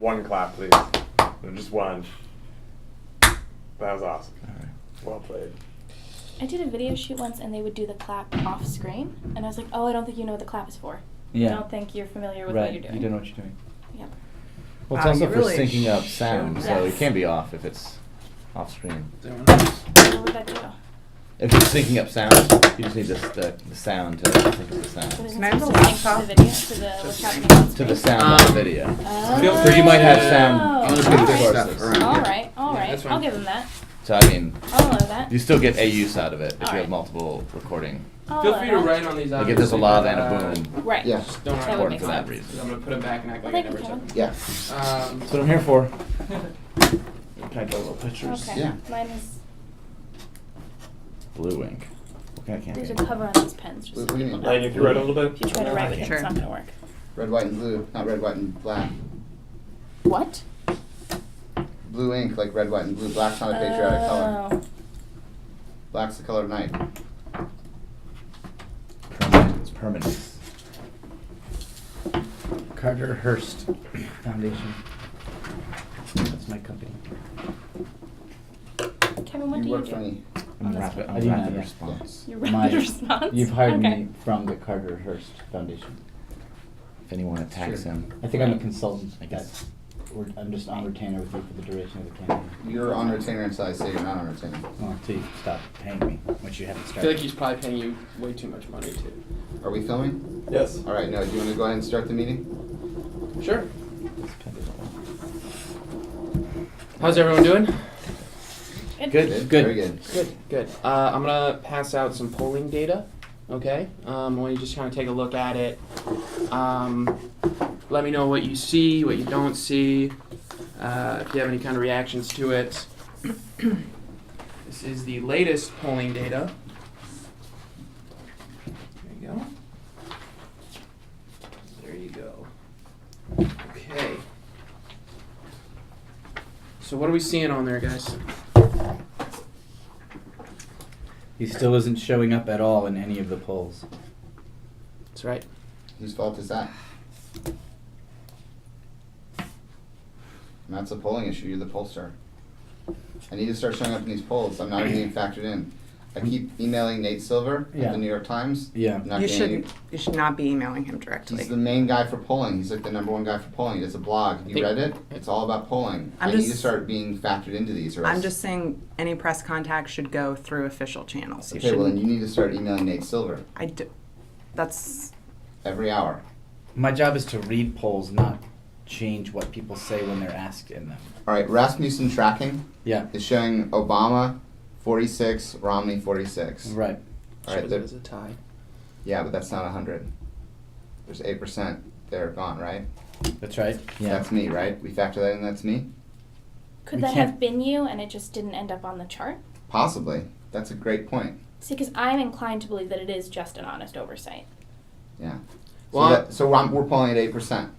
One clap, please. Just one. That was awesome. All right. Well played. I did a video shoot once and they would do the clap off screen. And I was like, oh, I don't think you know what the clap is for. Yeah. I don't think you're familiar with Right. what you're doing. You don't know what you're doing. Yep. Well, it's Wow, also you for really syncing up sound, should. so Yes. it can be off if it's off screen. What would that do? If it's syncing up sound, you just need the sound to sync up the What sound. is Can I it have the supposed to sync laptop? to the video, to the what's happening on To screen? the sound of the video. Feel Because you might have sound Oh, between all the right. sources. Around. All right, all Yeah, right. that's I'll fine. give him that. So I mean, I'll allow that. you still get a use out of it if you Alright. have multiple recording. I'll Feel allow free to that. write on these. Like if there's a loud and a boom, Right. Yeah. Just don't That write would on make for that sense. reason. I'm gonna put them back and act like Well, I thank never you, took Yeah. them. That's what I'm here for. Kind of little pictures. Okay. Yeah. Mine is. Blue ink. What kind of There's a campaign? cover on these pens. Just What so do you people mean? know. Like if you write a little bit. If you try to write with it, Sure. it's not gonna work. Red, white, and blue. Not red, white, and black. What? Blue ink, like red, white, and blue. Black's not a patriotic color. Oh. Black's the color of night. Permanence. Permanence. Carter Hearst Foundation. That's my company. Kevin, what You do work you for do? me. On I'm this rapid, one. I do not, rapid yeah. response. Your My- rapid response? You've hired Okay. me from the Carter Hearst Foundation. If anyone attacks Sure. him, I think I'm a Right. consultant. I guess. I'm just on retainer with you for the duration of the campaign. You're on retainer until I say you're not on retainer. Well, until you stop paying me, which you haven't I started. feel like he's probably paying you way too much money too. Are we filming? Yes. All right, now, do you want to go ahead and start the meeting? Sure. It's kind of- How's everyone doing? Good. Very good. Good. I'm gonna pass out some polling data. Okay. I want you to just kind of take a look at it. Let me know what you see, what you don't see. If you have any kind of reactions to it. This is the latest polling data. There you go. There you go. Okay. So what are we seeing on there, guys? He still isn't showing up at all in any of the polls. That's right. Whose fault is that? And that's a polling issue. You're the pollster. I need to start showing up in these polls. I'm not even being factored in. I keep emailing Nate Silver at Yeah. the New York Times. Yeah. I'm not You getting should not be emailing him directly. He's the main guy for polling. He's like the #1 guy for polling. He does a blog. Have you think- read it? It's all about polling. I'm I need to just- start being factored into these. Or I'm else- just saying any press contact should go through official channels. You Okay, well then shouldn't. you need to start emailing Nate Silver I do. That's every hour. My job is to read polls, not change what people say when they're asked in them. All right, Rasmussen tracking Yeah. is showing Obama 46, Romney 46. Right. All right, Shows there- it as a tie. yeah, but that's not 100. There's 8% there gone, right? That's right. Yeah. That's me, right? We factor that in. That's me. Could We that can't- have been you and it just didn't end up on the chart? Possibly. That's a great point. See, because I'm inclined to believe that it is just an honest oversight. Yeah. Well, So we're polling at 8%.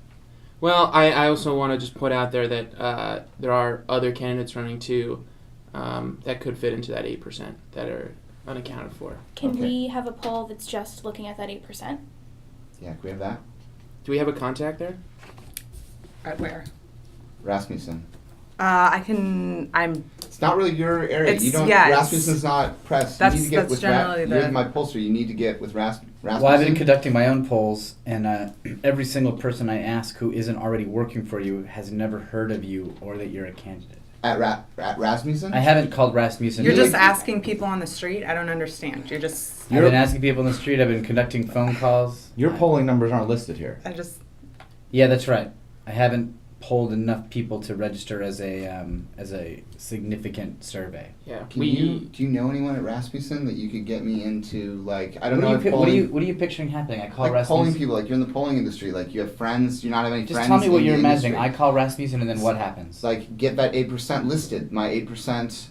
Well, I also want to just put out there that there are other candidates running too that could fit into that 8% that are unaccounted for. Can Okay. we have a poll that's just looking at that 8%? Yeah, can we have that? Do we have a contact there? at where? Rasmussen. I can. I'm. It's not really your area. It's- You don't. yeah, it's- Rasmussen's not press. That's- you need to get that's with generally you're the- my pollster. You need to get with Rasmussen. Well, I've been conducting my own polls, and every single person I ask who isn't already working for you has never heard of you or that you're a candidate. at Rasmussen. I haven't called Rasmussen. You're Really? just asking people on the street. I don't understand. You're just. I've been asking people in the street. I've been conducting phone calls. Your polling numbers aren't listed here. I just. Yeah, that's right. I haven't polled enough people to register as a significant survey. Yeah. Do you know anyone at Rasmussen that you could get me into? Like, I don't know. if What polling, are you picturing happening? I call like Rasmussen. polling people, like you're in the polling industry, like you have friends. You not have any Just friends. tell me what in you're the imagining. industry. I call Rasmussen, and then what happens? It's like get that 8% listed. My 8%.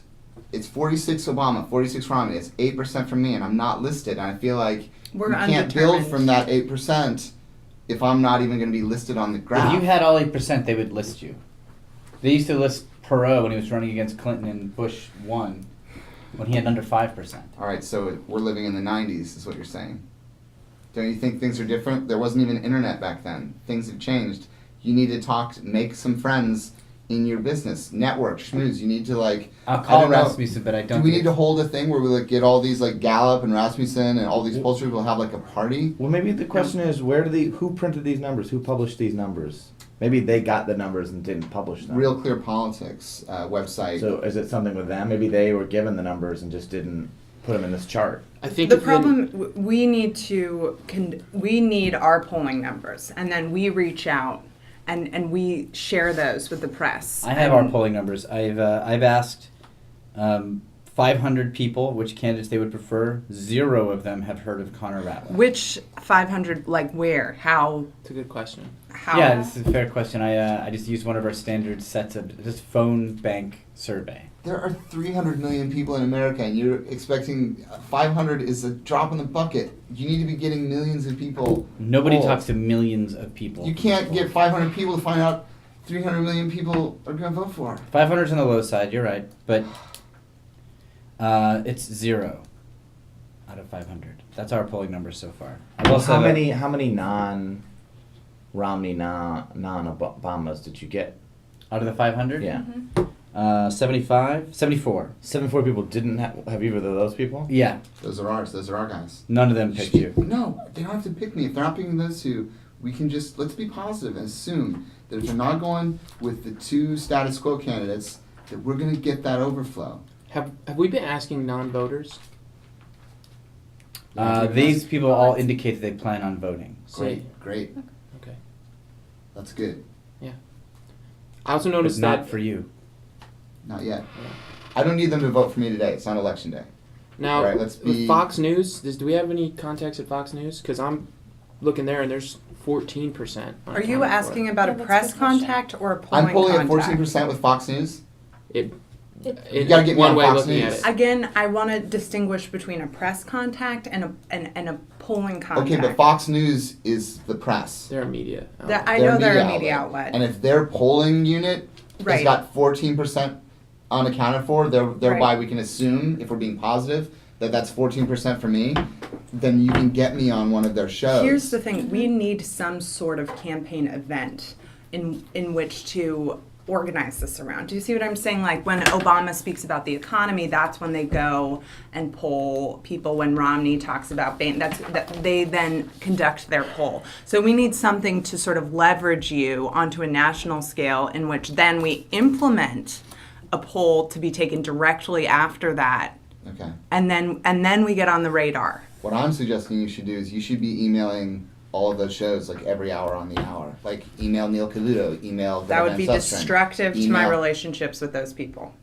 It's 46 Obama, 46 Romney. It's 8% from me, and I'm not listed. And I feel like We're you can't build undetermined. from that 8% if I'm not even going to be listed on the graph. If you had all 8%, they would list you. They used to list Perot when he was running against Clinton and Bush won, when he had under 5%. All right, so we're living in the 90s, is what you're saying. Don't you think things are different? There wasn't even internet back then. Things have changed. You need to make some friends in your business, network, schmooze. You need to like. I'll I call don't know. Rasmussen, but I don't. Do we think need to hold a thing where we like get all these like Gallup and Rasmussen and all these pollsters will have like a party? Well, maybe the question is, who printed these numbers? Who published these numbers? Maybe they got the numbers and didn't publish them. Real Clear Politics website. So is it something with them? Maybe they were given the numbers and just didn't put them in this chart. I think The if problem, we need our polling numbers, and then we reach out and we share those with the press. I have our polling numbers. I've asked 500 people which candidates they would prefer. 0 of them have heard of Connor Ratliff. Which 500, like where, how, It's a good question. how? Yeah, this is a fair question. I just used one of our standard sets of just phone bank survey. There are 300 million people in America, and you're expecting 500 is a drop in the bucket. You need to be getting millions of people. Nobody polled. talks to millions of people. You can't get 500 people to find out 300 million people are going to vote for. 500's on the low side. You're right, but it's 0 out of 500. That's our polling numbers so far. I've also How have many non-Romney, non-Obamas did you get? out of the 500? Yeah. 75, 74. 74 people didn't have either of those people? Yeah, Those are ours. Those are our guys. none of them picked you. No, they don't have to pick me. If they're not picking those two, we can just, let's be positive and assume that if they're not going with the 2 status quo candidates, that we're going to get that overflow. Have we been asking non-voters? These people all indicate that they plan on voting. Great. Okay. That's good. I also But noticed not that for you. Not yet. I don't need them to vote for me today. It's not election day. now Right, let's with be- Fox News. Do we have any contacts at Fox News? Because I'm looking there and there's 14%. Are you asking about Yeah, a that's a press good question. contact or a polling I'm polling at contact? 14% with Fox News. it? It- You gotta get me one on way Fox looking News. at it. Again, I want to distinguish between a press contact and a polling contact. Okay, but Fox News is the press. They're a media. I know they're a media outlet. And if their polling unit has Right. got 14% unaccounted for, thereby Right. we can assume, if we're being positive, that that's 14% for me, then you can get me on one of their shows. Here's the thing: we need some sort of campaign event in which to organize this around. Do you see what I'm saying? Like when Obama speaks about the economy, that's when they go and poll people. When Romney talks about they then conduct their poll. So we need something to sort of leverage you onto a national scale, in which then we implement a poll to be taken directly after that, Okay. and then we get on the radar. What I'm suggesting you should do is you should be emailing all of those shows like every hour on the hour. Like email Neil Caluto, email That would be Van Susteren, destructive to my email- relationships with those people.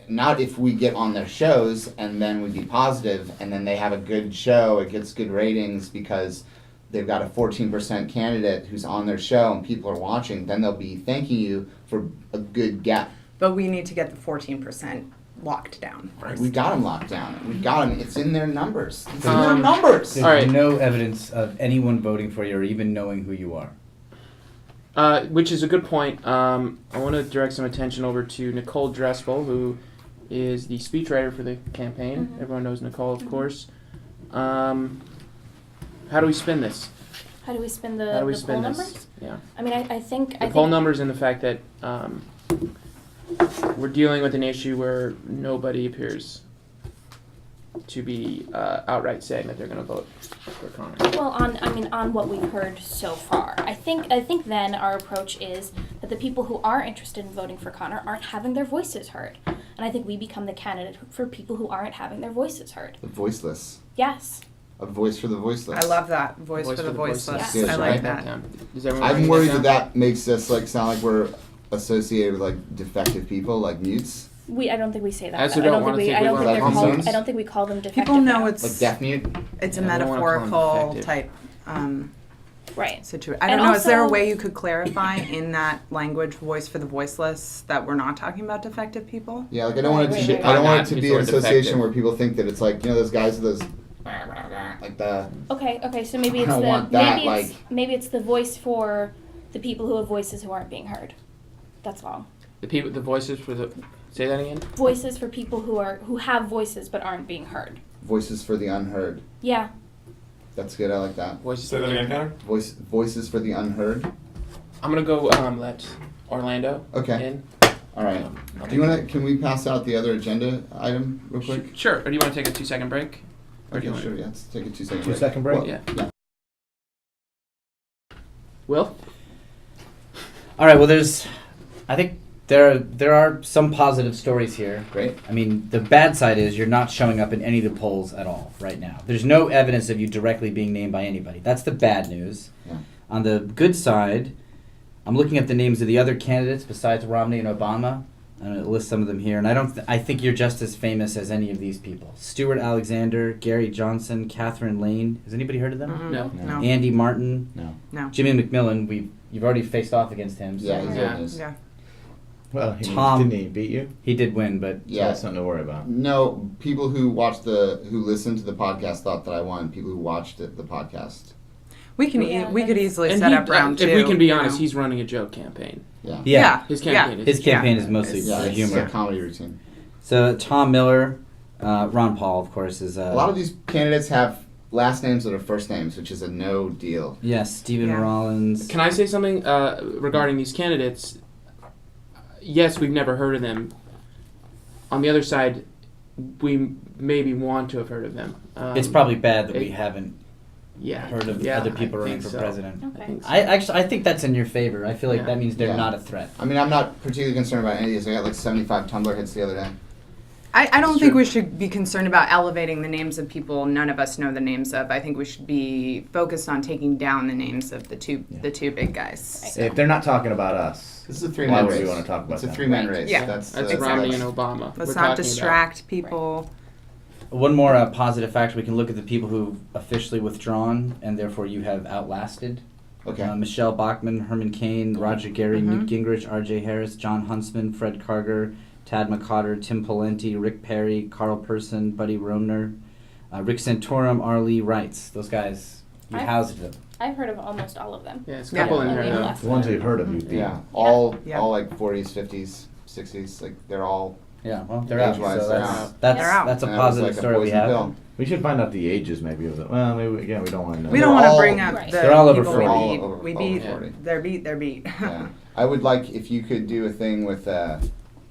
Not if we get on their shows and then we be positive and then they have a good show, it gets good ratings because they've got a 14% candidate who's on their show and people are watching, then they'll be thanking you for a good get. But we need to get the 14% locked down first. We got them locked down. We got them. It's in their numbers. It's in Um, their numbers. There's All right. no evidence of anyone voting for you or even knowing who you are. Which is a good point. I want to direct some attention over to Nicole Dressel, who is the speechwriter for the campaign. Mhm. Everyone knows Nicole, of course. How do we spin this? How do we spin the, How do we the spin poll this? numbers? Yeah. I mean, I think The poll numbers and the fact that we're dealing with an issue where nobody appears to be outright saying that they're going to vote for Connor. Well, on what we've heard so far, I think then our approach is that the people who are interested in voting for Connor aren't having their voices heard, and I think we become the candidate for people who aren't having their voices heard. The voiceless. Yes. A voice for the voiceless. I love that. Voice for the voiceless. Yes. I like that. Does everyone I'm write worried down? that makes us like sound like we're associated with like defective people, like mutes. I don't think we say that. I also though. don't wanna think I we don't wanna think they're call called. them- I don't think we call them defective. People know now. it's Like deaf mute. it's a Yeah, I don't wanna call them metaphorical defective. type right. situation. I And don't know. Is there a also- way you could clarify in that language, voice for the voiceless, that we're not talking about defective people? Yeah, like I don't want it to. Right, Be, right, I don't right. want it to Not be an use the word association defective. where people think that it's like those guys with those like the. Okay. So maybe I it's don't the want that, maybe it's the voice for the people who have voices who aren't being heard. That's all. The voices for the. Say that again. Voices for people who have voices but aren't being heard. Voices for the unheard. Yeah. That's good. I like that. Voices. Say that again, Connor. Voices for the unheard. I'm gonna go let Orlando Okay. in. All right. I'll Do you take want to? Can we pass out the other agenda item real quick? Sure. Or do you want to take a 2-second break? Or do you Okay, wanna- sure. Yeah, let's take a 2-second 2-second break? Well, Yeah. yeah. Will? All right. Well, I think there are some positive stories here. Great. I mean, the bad side is you're not showing up in any of the polls at all right now. There's no evidence of you directly being named by anybody. That's the bad news. Yeah. On the good side, I'm looking at the names of the other candidates besides Romney and Obama. I'm going to list some of them here, and I think you're just as famous as any of these people. Stuart Alexander, Gary Johnson, Catherine Lane. Has anybody heard of them? Mhm. No. No. Andy Martin, No. Jimmy McMillan. You've already faced off against him. So Yeah, he's Yeah. on this. Yeah. Well, Tom- didn't he beat you? he did win, but So Yeah. that's something to worry about. No, people who listened to the podcast thought that I won. People who watched the podcast. We can Yeah, we could easily And set he- up round two. If we can be you honest, know. he's running a joke campaign. Yeah. yeah. His campaign is His campaign Yeah. is mostly Yeah, for it's humor. a comedy routine. So Tom Miller, Ron Paul, of course, is A lot of these candidates have last names that are first names, which is a no deal. yes, Stephen Yeah. Rollins. Can I say something regarding these candidates? Yes, we've never heard of them. On the other side, we maybe want to have heard of them. It's probably bad that we it- haven't yeah, heard of yeah, other people I running think for so. president. I Okay. think so. I think that's in your favor. I feel like Yeah. that means they're Yeah. not a threat. I mean, I'm not particularly concerned about any of these. I got like 75 Tumblr hits the other day. I don't It's think true. we should be concerned about elevating the names of people none of us know the names of. I think we should be focused on taking down the names of the two big guys. If they're not talking about us, This is a why three-man would race. we want to talk about It's a them? three-man race. Yeah. That's the- Romney and Obama. Let's we're not talking distract people. One more positive factor: we can look at the people who've officially withdrawn, and therefore you have outlasted. Okay. Michelle Bachmann, Herman Cain, Roger Gary, Mhm. Newt Gingrich, R.J. Harris, John Huntsman, Fred Karger, Tad McCotter, Tim Pawlenty, Rick Perry, Carl Person, Buddy Romner, Rick Santorum, R. Lee Wrights. Those guys, you I've- housed them. I've heard of almost all of them. Yeah, it's a Yeah. couple in Yeah. there. Yeah. though. The ones we've heard of, you beat. Yeah, all Yeah. like 40s, 50s, 60s. Like they're all. Yeah, well, they're out. Age-wise, So they're that's out. that's, They're out. that's a and that was positive like a story we poison have. pill. We should find out the ages maybe of them. Well, maybe again we don't want to know. We They're don't want to all- bring up Right. the They're all over people 40. we All beat. over- We over beat. 40. They're beat. They're beat. Yeah. I would like if you could do a thing with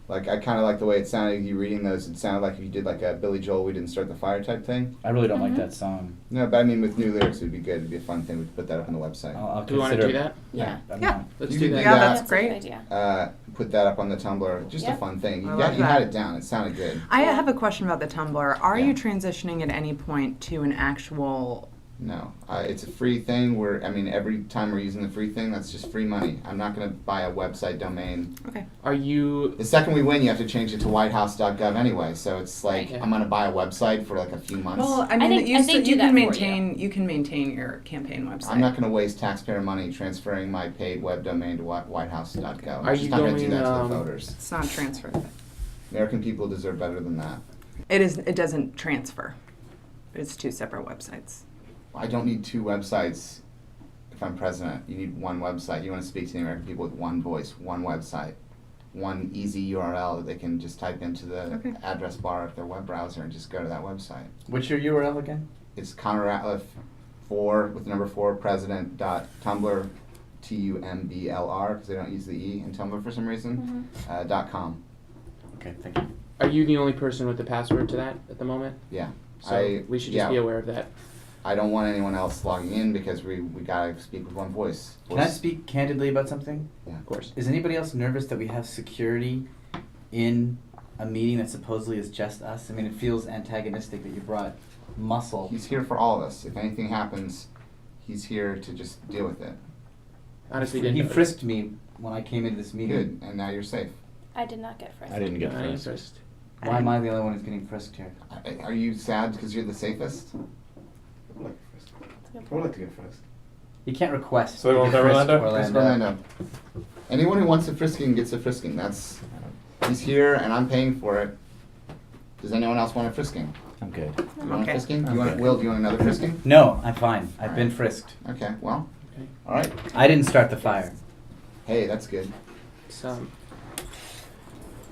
like I kind of like the way it sounded. You reading those, it sounded like if you did like a Billy Joel, "We Didn't Start the Fire" type thing. I really don't like Mhm. that song. No, but I mean with new lyrics, it would be good. It'd be a fun thing. We'd put that up on the website. I'll Do we want to do that? Yeah. I'm Yeah. not- Let's You do can that. do Yeah, that. that's great. a good idea. Put that up on the Tumblr. Just a Yeah. fun thing. You I got love you had that. it down. It sounded good. I have a question about the Tumblr. Are Yeah. you transitioning at any point to an actual? No, it's a free thing. Every time we're using the free thing, that's just free money. I'm not going to buy a website domain. Okay. Are you? The second we win, you have to change it to whitehouse.gov anyway. So it's like Right. I'm going to buy a website for like a few months. Well, I I mean, think- you, and they still, do you that can for you. maintain. You can maintain your campaign website. I'm not going to waste taxpayer money transferring my paid web domain to whitehouse.gov. I'm Are just you not going to do going, that to um, the voters. It's not transfer. American people deserve better than that. It is. It doesn't transfer. It's two separate websites. I don't need two websites if I'm president. You need one website. You want to speak to the American people with one voice, one website, one easy URL that they can just type into the Okay. address bar of their web browser and just go to that website. What's your URL again? It's Connor Ratliff 4 with the number 4 president.tumblr TUMBLR because they don't use the E in Tumblr for some reason .com. Okay, thank you. Are you the only person with the password to that at the moment? Yeah. So we should just be aware of that. I don't want anyone else logging in because we gotta speak with one voice. Can I speak candidly about something? Of course. Is anybody else nervous that we have security in a meeting that supposedly is just us? I mean, it feels antagonistic that you brought muscle. He's here for all of us. If anything happens, he's here to just deal with it. Honestly, He didn't notice. frisked me when I came into this meeting. Good, and now you're safe. I did not get frisked. I didn't get I am frisked. first. Why am I the only one who's getting frisked here? Are you sad because you're the safest? That's a good I would point. like to get frisked. You can't request. So you to want get frisked, Orlando? Frisk Orlando. Anyone who wants a frisking gets a frisking. He's here, and I'm paying for it. Does anyone else want a frisking? I'm good. You want Okay. a frisking? Okay. Will, do you want another frisking? No, I'm fine. I've All been right. frisked. Okay, well, Okay. all right. I didn't start the fire. Hey, that's good.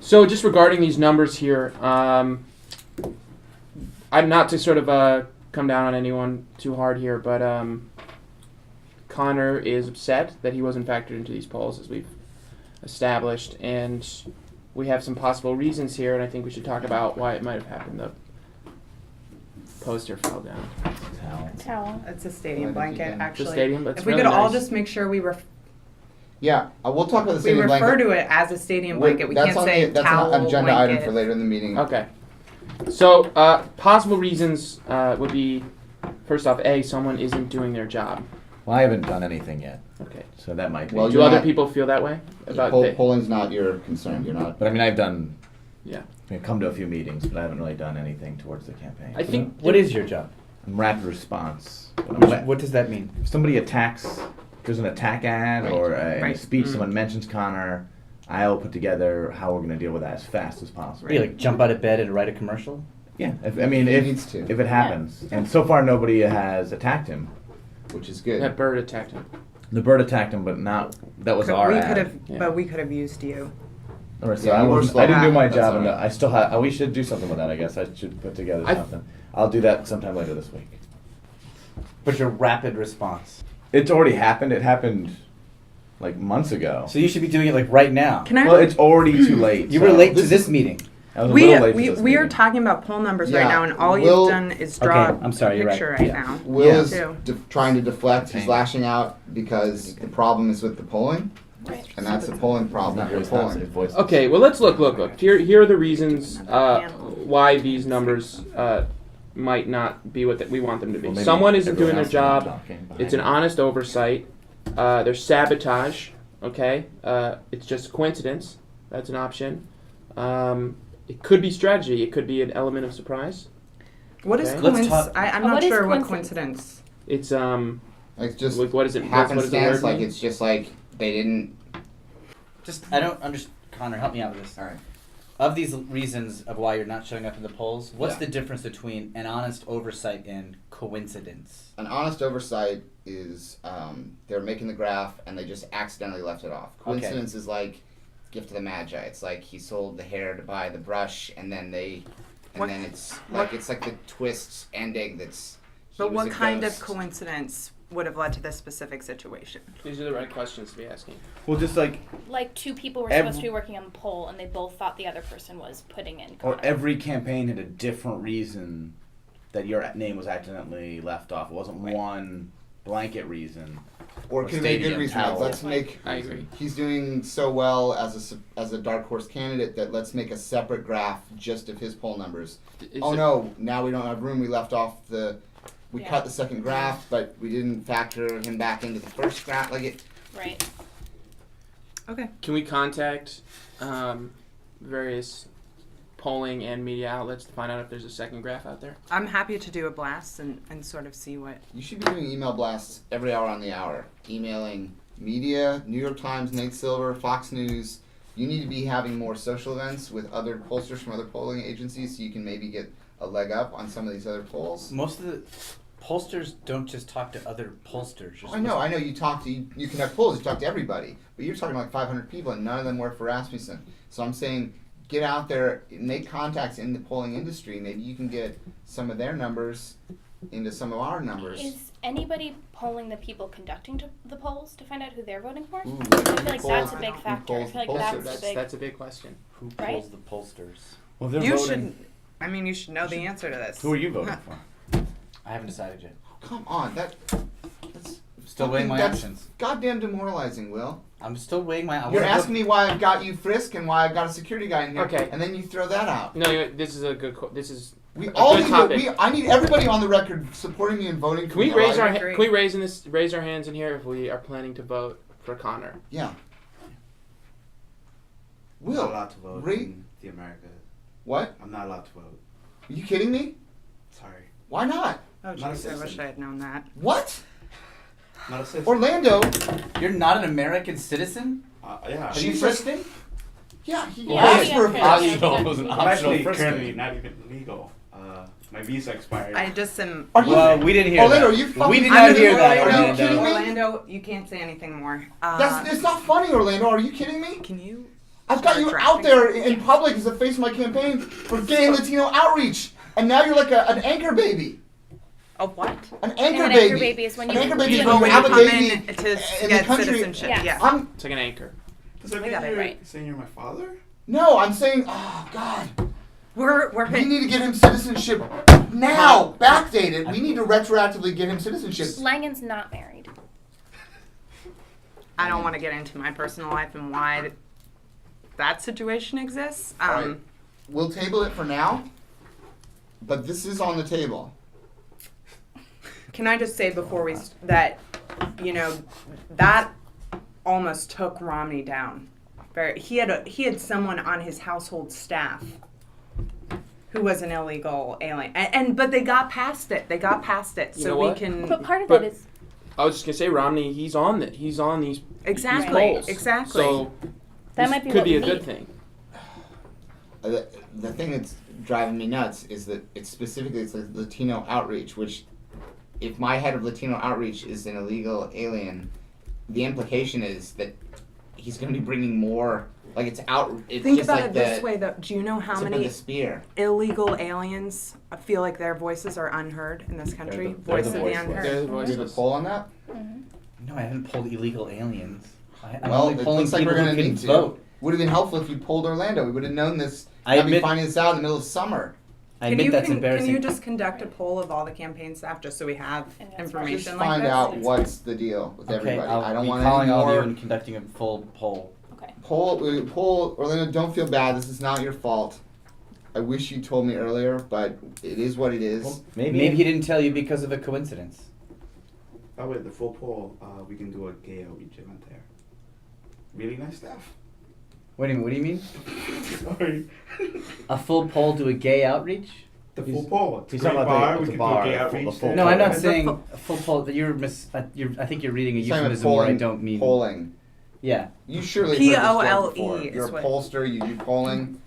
So just regarding these numbers here, I'm not to sort of come down on anyone too hard here, but Connor is upset that he wasn't factored into these polls, as we've established, and we have some possible reasons here, and I think we should talk about why it might have happened. The poster fell down. Towel. It's a stadium Well, I think blanket, you can- actually. The stadium, that's If we really could all nice. just make sure we Yeah, we'll talk about the we stadium refer blanket. to it as a stadium blanket. We That's can't on say that's towel an agenda blanket. item for later in the meeting. Okay. So, possible reasons would be, first off, A, someone isn't doing their job. Well, I haven't done anything yet, Okay. so that might be. Well, Do you're other not- people feel that way? About Polling's not your concern. You're not. But I mean, I've done. Yeah. I've come to a few meetings, but I haven't really done anything towards the campaign. I think What is your job? I'm rapid response. But I'm What does that mean? If somebody attacks, there's an attack ad or in a Right. speech, Mm. someone mentions Connor, I'll put together how we're going to deal with that as fast as possible. You like jump out of bed and write a commercial? Yeah, He needs to. if it happens, and so far nobody has attacked him. Which is good. that bird attacked him. The bird attacked him, but not. That was our we ad. could have, Yeah. but we could have used you. All right, so Yeah, I, you were wasn't, I didn't do my slow. job, That's and all right. I still have. We should do something with that. I guess I should put together something. I'll do that sometime later this week. But your rapid response. It's already happened. It happened like months ago. So you should be doing it like right now. Can I? Well, it's already too late. You so- were late to this this is- meeting. I was a we little late to we, this we are meeting. talking about poll numbers right Yeah, now, and all Will- you've done is draw Okay, I'm sorry, a you're right. picture right, Yeah. now. Will Yeah. is Too. trying to deflect. He's Thank- lashing out because the problem is with the polling, Right. and that's a polling problem. Not You're voice, not polling. voice. Okay, well, let's look. Here are the reasons why these numbers might not be what we want them to be. Well, maybe Someone isn't everyone doing their else is not job. talking behind It's an you. honest oversight. There's sabotage. Okay, it's just a coincidence. That's an option. It could be strategy. It could be an element of surprise. What is Okay. Let's coincidence? talk- I'm What not is sure what coincidence? coincidence. It's Like just like, what is it? What does the happenstance. word Like mean? it's just like they didn't. Just I don't understand. Connor, help me out with this. All right. Of these reasons of why you're not showing up in the polls, what's Yeah. the difference between an honest oversight and coincidence? An honest oversight is they're making the graph and they just accidentally left it off. Coincidence is like gift of the magi. It's like he sold the hair to buy the brush, and then What- it's like the twist ending. That's. he But was what a kind of ghost. coincidence would have led to this specific situation? These are the right questions to be asking. Well, just like Like two people were Ev- supposed to be working on the poll, and they both thought the other person was putting in. or Connor. every campaign had a different reason that your name was accidentally left off. It wasn't one blanket reason. Or it could be a good stadium reason. Like, towel. let's make. I agree. He's doing so well as a dark horse candidate that let's make a separate graph just of his poll numbers. No, now we don't have room. We left off we Yeah. cut the second graph, but we didn't factor him back into the first graph. Like it. Right. Okay. Can we contact various polling and media outlets to find out if there's a second graph out there? I'm happy to do a blast and sort of see what. You should be doing email blasts every hour on the hour. Emailing media, New York Times, Nate Silver, Fox News. You need to be having more social events with other pollsters from other polling agencies so you can maybe get a leg up on some of these other polls. Most of the pollsters don't just talk to other pollsters. You're I know. supposed You talk to you conduct polls. You talk to everybody, but you're talking like 500 people, and none of them work for Rasmussen. So I'm saying, get out there, make contacts in the polling industry. Maybe you can get some of their numbers into some of our numbers. Is anybody polling the people conducting the polls to find out who they're voting for? Ooh, I feel like who that's a polls- big who factor. I polls feel like the that's pollsters? the big. That's a big question. who Right? polls the pollsters? Well, they're You voting. should. I mean, you should know the answer to this. Who are you voting for? I haven't decided yet. Come on, that's Still weighing my that's options. goddamn demoralizing, Will. I'm still weighing my. You're asking me why I've got you frisk and why I've got a security guy in here, Okay. and then you throw that out. No, this is a good. This is. We A all good need topic. I need everybody on the record supporting me and voting for Can we me. raise our I agree. Can we raise our hands in here if we are planning to vote for Connor? Yeah. I'm Will, not allowed to vote Re- in the America. what? I'm not allowed to vote. Are you kidding me? Sorry. Why not? Oh, Not a jeez, I citizen. wish I had known that. What? Not a citizen. Orlando? You're not an American citizen. Yeah. Have you frisked frisked him? Yeah, he Yeah, asked he for a got frisk. frisked. Optional was an I'm optional actually frisking. currently not even legal. My visa expired. I just am. Are you? Well, we didn't hear Orlando, that. are you fucking We did kidding not me? hear that, Are you Orlando. kidding me? Orlando, you can't say anything more. It's not funny, Orlando. Are you kidding me? Can you? I've got you start out drafting? there in public as the face of my campaign for gay and Latino outreach, and now you're like an anchor baby. A what? An anchor An baby. anchor baby is when An you- anchor baby is you- when you when have you a come baby in to in the get country. citizenship. Yes. Yeah. I'm It's like an anchor. Does that We mean got it you're right. saying you're my father? no, I'm saying, oh God, We're we need to get him citizenship now. Backdated. We need to retroactively get him citizenship. Langen's not married. I don't want to get into my personal life and why that situation exists. Alright. We'll table it for now, but this is on the table. Can I just say before that, that almost took Romney down. He had someone on his household staff who was an illegal alien, but they got past it. You So know we what? can But part of But- it is I was just gonna say, Romney, he's on it. He's on these exactly, polls. exactly. So that this might be could what be we a good need. thing. The thing that's driving me nuts is that it's like Latino outreach, which if my head of Latino outreach is an illegal alien, the implication is that he's going to be bringing more. Like it's Think just about like it this way, though. Do you know how tip of many the spear. illegal aliens feel like their voices are unheard in this country? They're the Voice of the voiceless. unheard. They're the Do you have a voices. poll on that? No, I haven't pulled illegal aliens. I'm Well, only it polling looks like people we're who going to can need to. vote. Would have been helpful if you polled Orlando. We would have known this. I I'd be admit- finding this out in the middle of summer. I admit that's embarrassing. Can you just conduct a poll of all the campaign staff just so we have And that's information Just like find this? out what's the deal with okay, everybody. I'll I don't be want calling any all of you more. and conducting a full poll. Okay. Poll, Orlando, don't feel bad. This is not your fault. I wish you told me earlier, but it is what it is. Well, Maybe he didn't tell you because of a coincidence. That way, the full poll, we can do a gay outreach event there. Really nice staff. What do you mean? Sorry. A full poll to a gay outreach? The full poll. It's a he's great talking about bar. the We can bar, do a gay the outreach. full there. No, I'm not The saying full- a full poll. I think you're reading a You're talking about euphemism where I polling- don't mean. polling. Yeah. You surely heard this POLE word before. is You're a what- pollster. You do polling.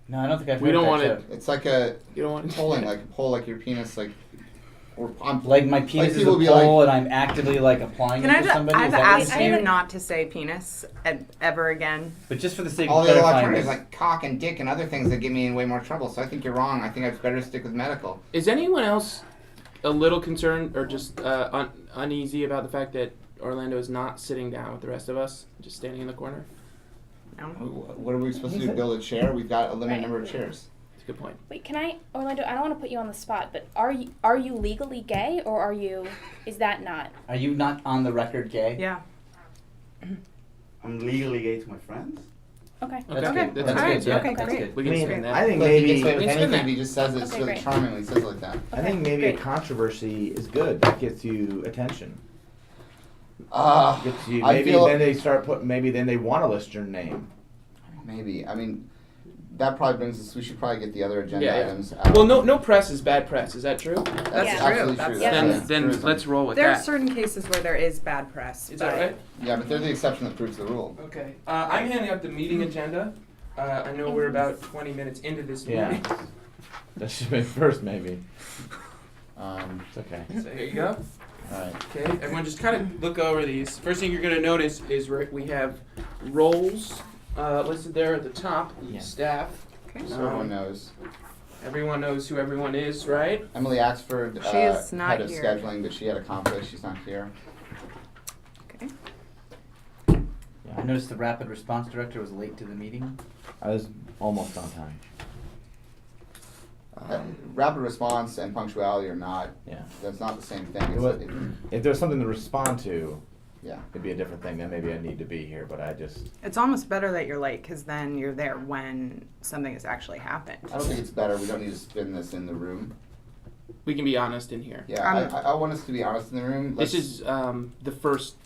No, I don't think I've We heard don't that want joke. It's like a You don't want polling, like a poll, like your penis, like. Or I'm Like my penis is a people be poll and I'm actively like applying Can it I to just? somebody. I've Is that what you're asked saying? you not to say penis ever again. But just for the sake all of the other clarifying alternatives this, like cock and dick and other things that get me in way more trouble. So I think you're wrong. I think I'd better stick with medical. Is anyone else a little concerned or just uneasy about the fact that Orlando is not sitting down with the rest of us, just standing in the corner? No. What are we supposed to do? Build a chair? We've got a limited number of chairs. That's a good point. Wait, can I, Orlando? I don't want to put you on the spot, but are you legally gay, or are you? Is that not? are you not on the record gay? Yeah. I'm legally gay to my friends. Okay. That's Okay. good. That's That's Alright, good. Yeah, okay, that's great. good. We I can mean, spin that. I think Look, he gets maybe away with It's anything good. if he just says it. It's Okay, really great. charming when he says it like that. I think maybe a great. controversy is good. That gets you attention. Gets you, I maybe feel then they start putting. Maybe then they want to list your name. maybe. I mean, that probably brings us. We should probably get the other agenda Yeah, yeah. items out. Well, no press is bad press. Is that true? That's Yeah. absolutely That's true. true. That's Then truism. let's roll with There are that. certain cases where there is bad press. Is that but- right? Yeah, but they're the exception that proves the rule. Okay. I'm handing out the meeting agenda. I know we're about 20 minutes into this Yeah. meeting. That should be first, maybe. It's okay. So here you go. All right. Okay, everyone just kind of look over these. First thing you're going to notice is we have roles listed there at the top, Yeah. staff. Okay. So everyone knows. Everyone knows who everyone is, right? Emily Axford, She is not head of here. scheduling, but she had a conflict. She's not here. Okay. I noticed the rapid response director was late to the meeting. I was almost on time. Rapid response and punctuality are not. Yeah. That's not the same thing. It It's was- it- If there's something to respond to, yeah. it'd be a different thing. Then maybe I need to be here. But I just. It's almost better that you're late because then you're there when something has actually happened. I don't think it's better. We don't need to spin this in the room. We can be honest in here. Yeah, I want us to be honest in the room. This Let's- is the first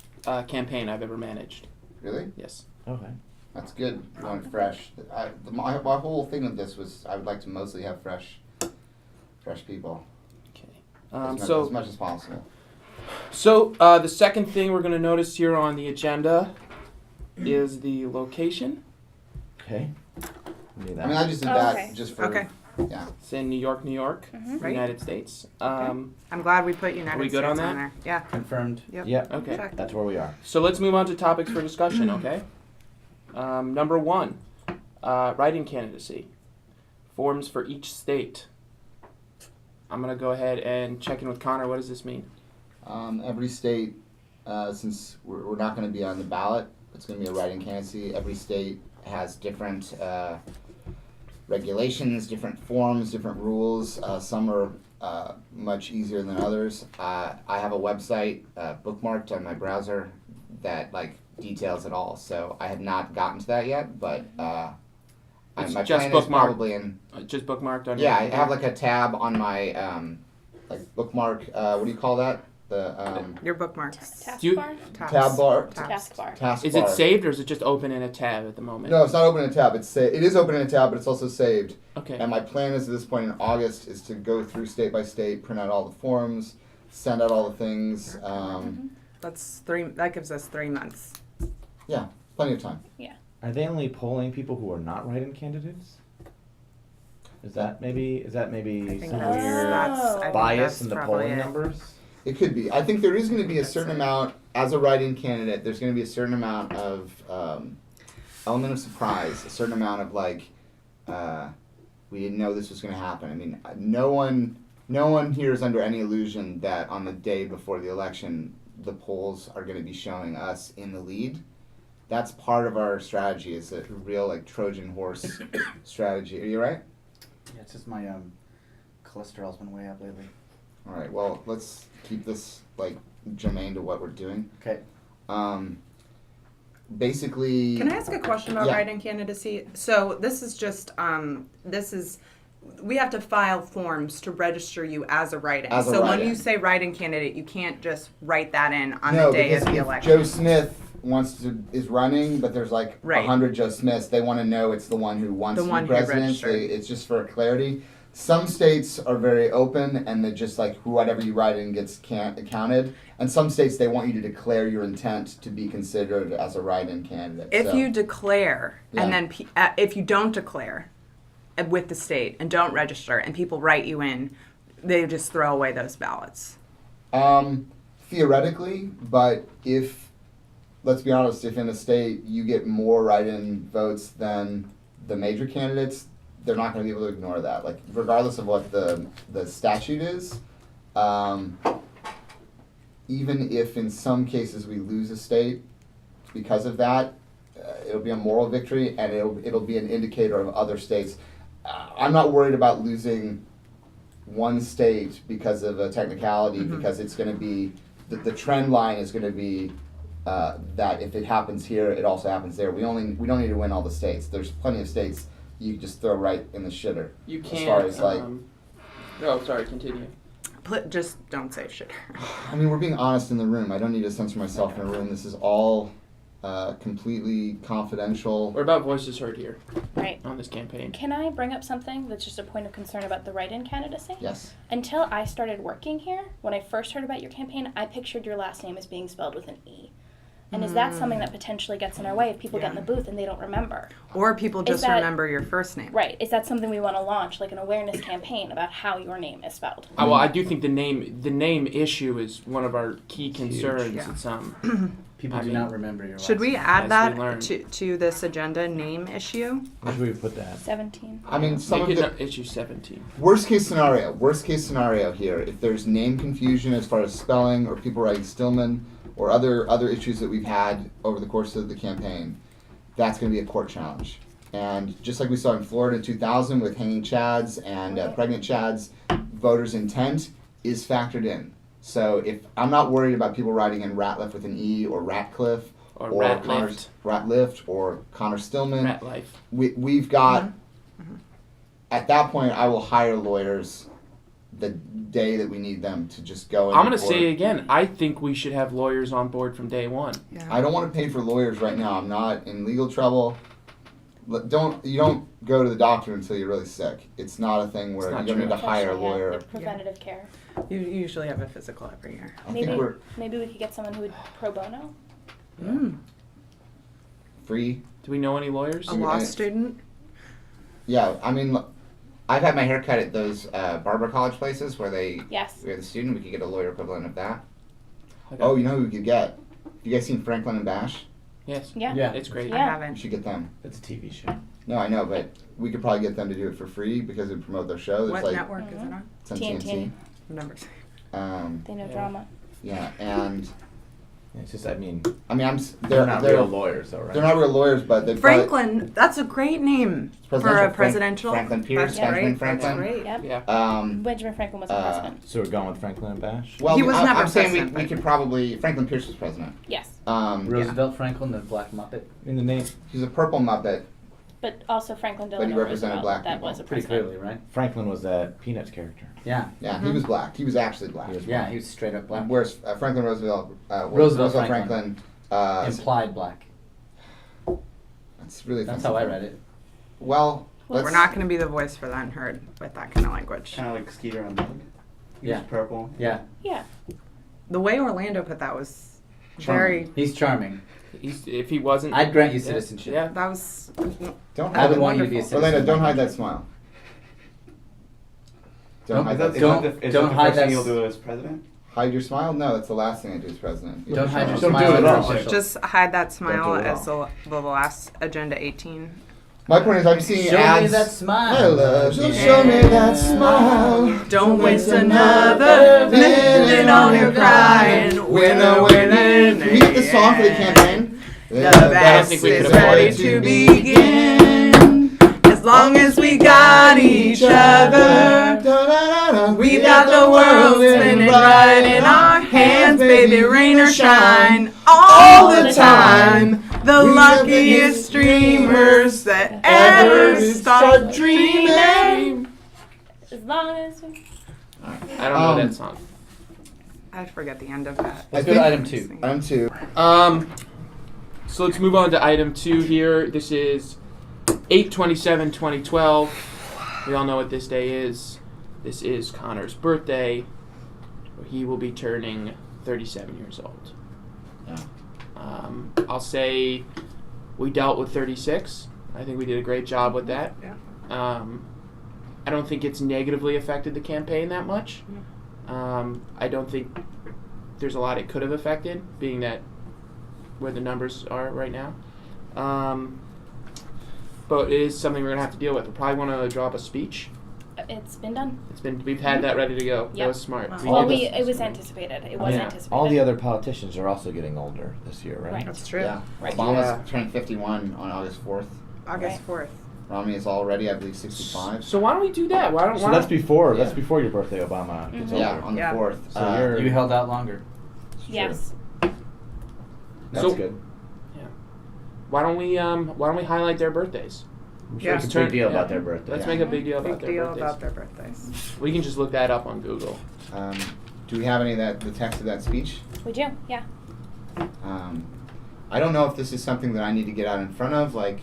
campaign I've ever managed. really. Yes. Okay. That's good. You want it fresh. My whole thing with this was I would like to mostly have fresh people Okay. as much as possible. So the second thing we're going to notice here on the agenda is the location. Okay. Need that. I mean, I just did Oh, that okay. just for Okay. yeah. It's in New York, Mhm. Right. United States. I'm glad we put United Are we good States on that? there. Yeah. Confirmed. Yep. Yeah. Okay. Check. That's where we are. So let's move on to topics for discussion, okay? Number one, write-in candidacy. Forms for each state. I'm gonna go ahead and check in with Connor. What does this mean? Every state, since we're not going to be on the ballot, it's going to be a write-in candidacy. Every state has different regulations, different forms, different rules. Some are much easier than others. I have a website bookmarked on my browser that details it all. So I have not gotten to that yet, but It's my just plan is bookmarked. probably in. Just bookmarked on. Yeah, I your have a tab on my bookmark. What do you call that? The Your bookmarks. Task Do you- bar? tab bar. Task bar. Task Is bar. it saved or is it just open in a tab at the moment? No, it's not open in a tab. It is open in a tab, but it's also saved. Okay. And my plan is at this point in August is to go through state by state, print out all the forms, send out all the things. That gives us 3 months. Yeah, plenty of time. Are they only polling people who are not write-in candidates? Is that maybe I some think weird I think bias that's in the probably polling it. numbers? It could be. I think there is going to be a certain amount, as a write-in candidate, there's going to be a certain amount of element of surprise, a certain amount of we didn't know this was going to happen. I mean, no one here is under any illusion that on the day before the election, the polls are going to be showing us in the lead. That's part of our strategy. Is a real Trojan horse strategy. Are you right? Yeah, it's just my cholesterol's been way up lately. All right. Well, let's keep this germane to what we're doing. Okay. Basically. Can I ask a question about Yeah. write-in candidacy? So this is just we have to file forms to register you as a write-in. As a So when write-in. you say write-in candidate, you can't just write that in on No, the day because of the if election. Joe Smith is running, but there's Right. 100 Joe Smiths. They want to know it's the one who wants The to one be who president. registered. It's just for clarity. Some states are very open, and they're just whatever you write in gets counted. And some states they want you to declare your intent to be considered as a write-in candidate. If So- you declare, and Yeah. then if you don't declare with the state and don't register, and people write you in, they just throw away those ballots. Theoretically, but let's be honest, if in a state you get more write-in votes than the major candidates, they're not going to be able to ignore that. Regardless of what the statute is, even if in some cases we lose a state because of that, it'll be a moral victory, and it'll be an indicator of other states. I'm not worried about losing one state because of a technicality, because it's going to be the trend line is going to be that if it happens here, it also happens there. We don't need to win all the states. There's plenty of states you can just throw right in the shitter. You can't. As far as Oh, sorry. Continue. Just don't say shit. I mean, we're being honest in the room. I don't need to censor myself in a room. This is all completely confidential. We're about voices heard here Right. on this campaign. Can I bring up something that's just a point of concern about the write-in candidacy? Yes. Until I started working here, when I first heard about your campaign, I pictured your last name as being spelled with an E. And is that something that potentially gets in our way if people get in the booth and they don't remember? Or people just that- remember your first name. Right. Is that something we want to launch, like an awareness campaign about how your name is spelled? Well, I do think the name issue is one of our key concerns. yeah. It's People I do mean, not remember your last Should we name. add As that we learn. to this agenda, name issue? Where should we put that? 17. I mean, some make of it the issue 17. worst case scenario here, if there's name confusion as far as spelling or people writing Stillman or other issues that we've had over the course of the campaign, that's going to be a court challenge. And just like we saw in Florida in 2000 with hanging chads and pregnant chads, voters' intent is factored in. So if I'm not worried about people writing in Ratliff with an E or Ratcliffe Or Ratliff or Connor Stillman, Ratliff. we've got, at that point, I will hire lawyers the day that we need them to just go in. I'm going to court. say again, I think we should have lawyers on board from day one. I don't want to pay for lawyers right now. I'm not in legal trouble. You don't go to the doctor until you're really sick. It's not a thing where It's not you don't need to hire a Professional, yeah, lawyer. the preventative care. You usually have a physical every year. I Maybe think we're maybe we could get someone who would pro bono. free. Do we know any lawyers? A law student? Yeah, I mean, I've had my hair cut at those barber college places where Yes. we're the student. We could get a lawyer equivalent of that. Okay. Oh, you know who we could get? You guys seen Franklin and Bash? Yes. Yeah. Yeah. It's great. I Yeah. We haven't. should get them. It's a TV show. No, I know, but we could probably get them to do it for free because it would promote their show. There's What like network is it on? it's on TNT. TNT. Never. They know Yeah. drama. Yeah, and It's just, I mean, they're not real lawyers, though, right? They're not real lawyers, but they Franklin, that's a great name for a presidential. Franklin Pierce, That's Benjamin great. Franklin. That's great. Yep. Yeah. Benjamin Franklin was the president. So we're going with Franklin and Bash? Well, He was never I'm saying president, we but- could probably Franklin Pierce was president. Yes, Roosevelt Franklin, the Black Muppet. In the name, He's a purple Muppet. but also Franklin But Delano he represented Roosevelt. black That people. was a Pretty president. clearly, right? Franklin was that Peanuts character. Yeah. Yeah, he was black. He was actually black. He was Yeah, he was straight up black. Whereas Franklin Roosevelt, Roosevelt Franklin, Implied black. it's really That's how I read it. Well, We're let's, not going to be the voice for the unheard with that kind of language. Kind of like Skeeter and Bug. Yeah. He's purple. Yeah. Yeah. The way Orlando put that was Charming. very. He's charming. If he wasn't, I'd grant you yeah, citizenship. Yeah. That was. don't I hide would that. want you to be a citizen. Orlando, don't hide that smile. Don't hide that. Don't- Is don't that the hide first thing that you'll s- do as president? Hide your smile? No, that's the last thing I do as president. Don't hide your Don't do smile it as at all. official. Just hide that smile do it as the last agenda 18. My point is, I'm seeing Show ads. me that smile. I love you. Show me that smile. Don't waste another minute on your crying. Winner, winner. Can we get the song for the campaign? The I don't best think we is could afford ready it. to begin. As long as we got each other. We've got the world spinning right in our hands, baby, rain or shine, all the time. The luckiest dreamers that ever start dreaming. As long as we... I don't know that song. I forget the end of that. Let's go to item 2. Item 2. So let's move on to item 2 here. This is 8/27/2012. We all know what this day is. This is Connor's birthday. He will be turning 37 years old. Yeah. I'll say we dealt with 36. I think we did a great job with that. Yeah. I don't think it's negatively affected the campaign that much. I don't think there's a lot it could have affected, being that where the numbers are right now. But it is something we're going to have to deal with. We'll probably want to draw up a speech. It's been done. We've had that ready to go. That Yep. was smart. Wow. We Well, did this- it was anticipated. It was Yeah. anticipated. All the other politicians are also getting older this year, right? Right. That's true. Yeah. Right. Obama's Yeah. turning 51 on August 4th. August 4th. Romney is already, I believe, 65. So why don't we do that? Why don't? So why that's don't- before Yeah. that's before your birthday, Obama gets Yeah, older. on the Yeah. 4th. So you're- You held out longer. Yes. That's So- good. Why don't we highlight their birthdays? Yeah. It's a big deal Yeah. about their birthday. Let's Yeah. make a big deal about Big their deal birthdays. about their birthdays. We can just look that up on Google. Do we have any of the text of that speech? We do. Yeah. I don't know if this is something that I need to get out in front of, like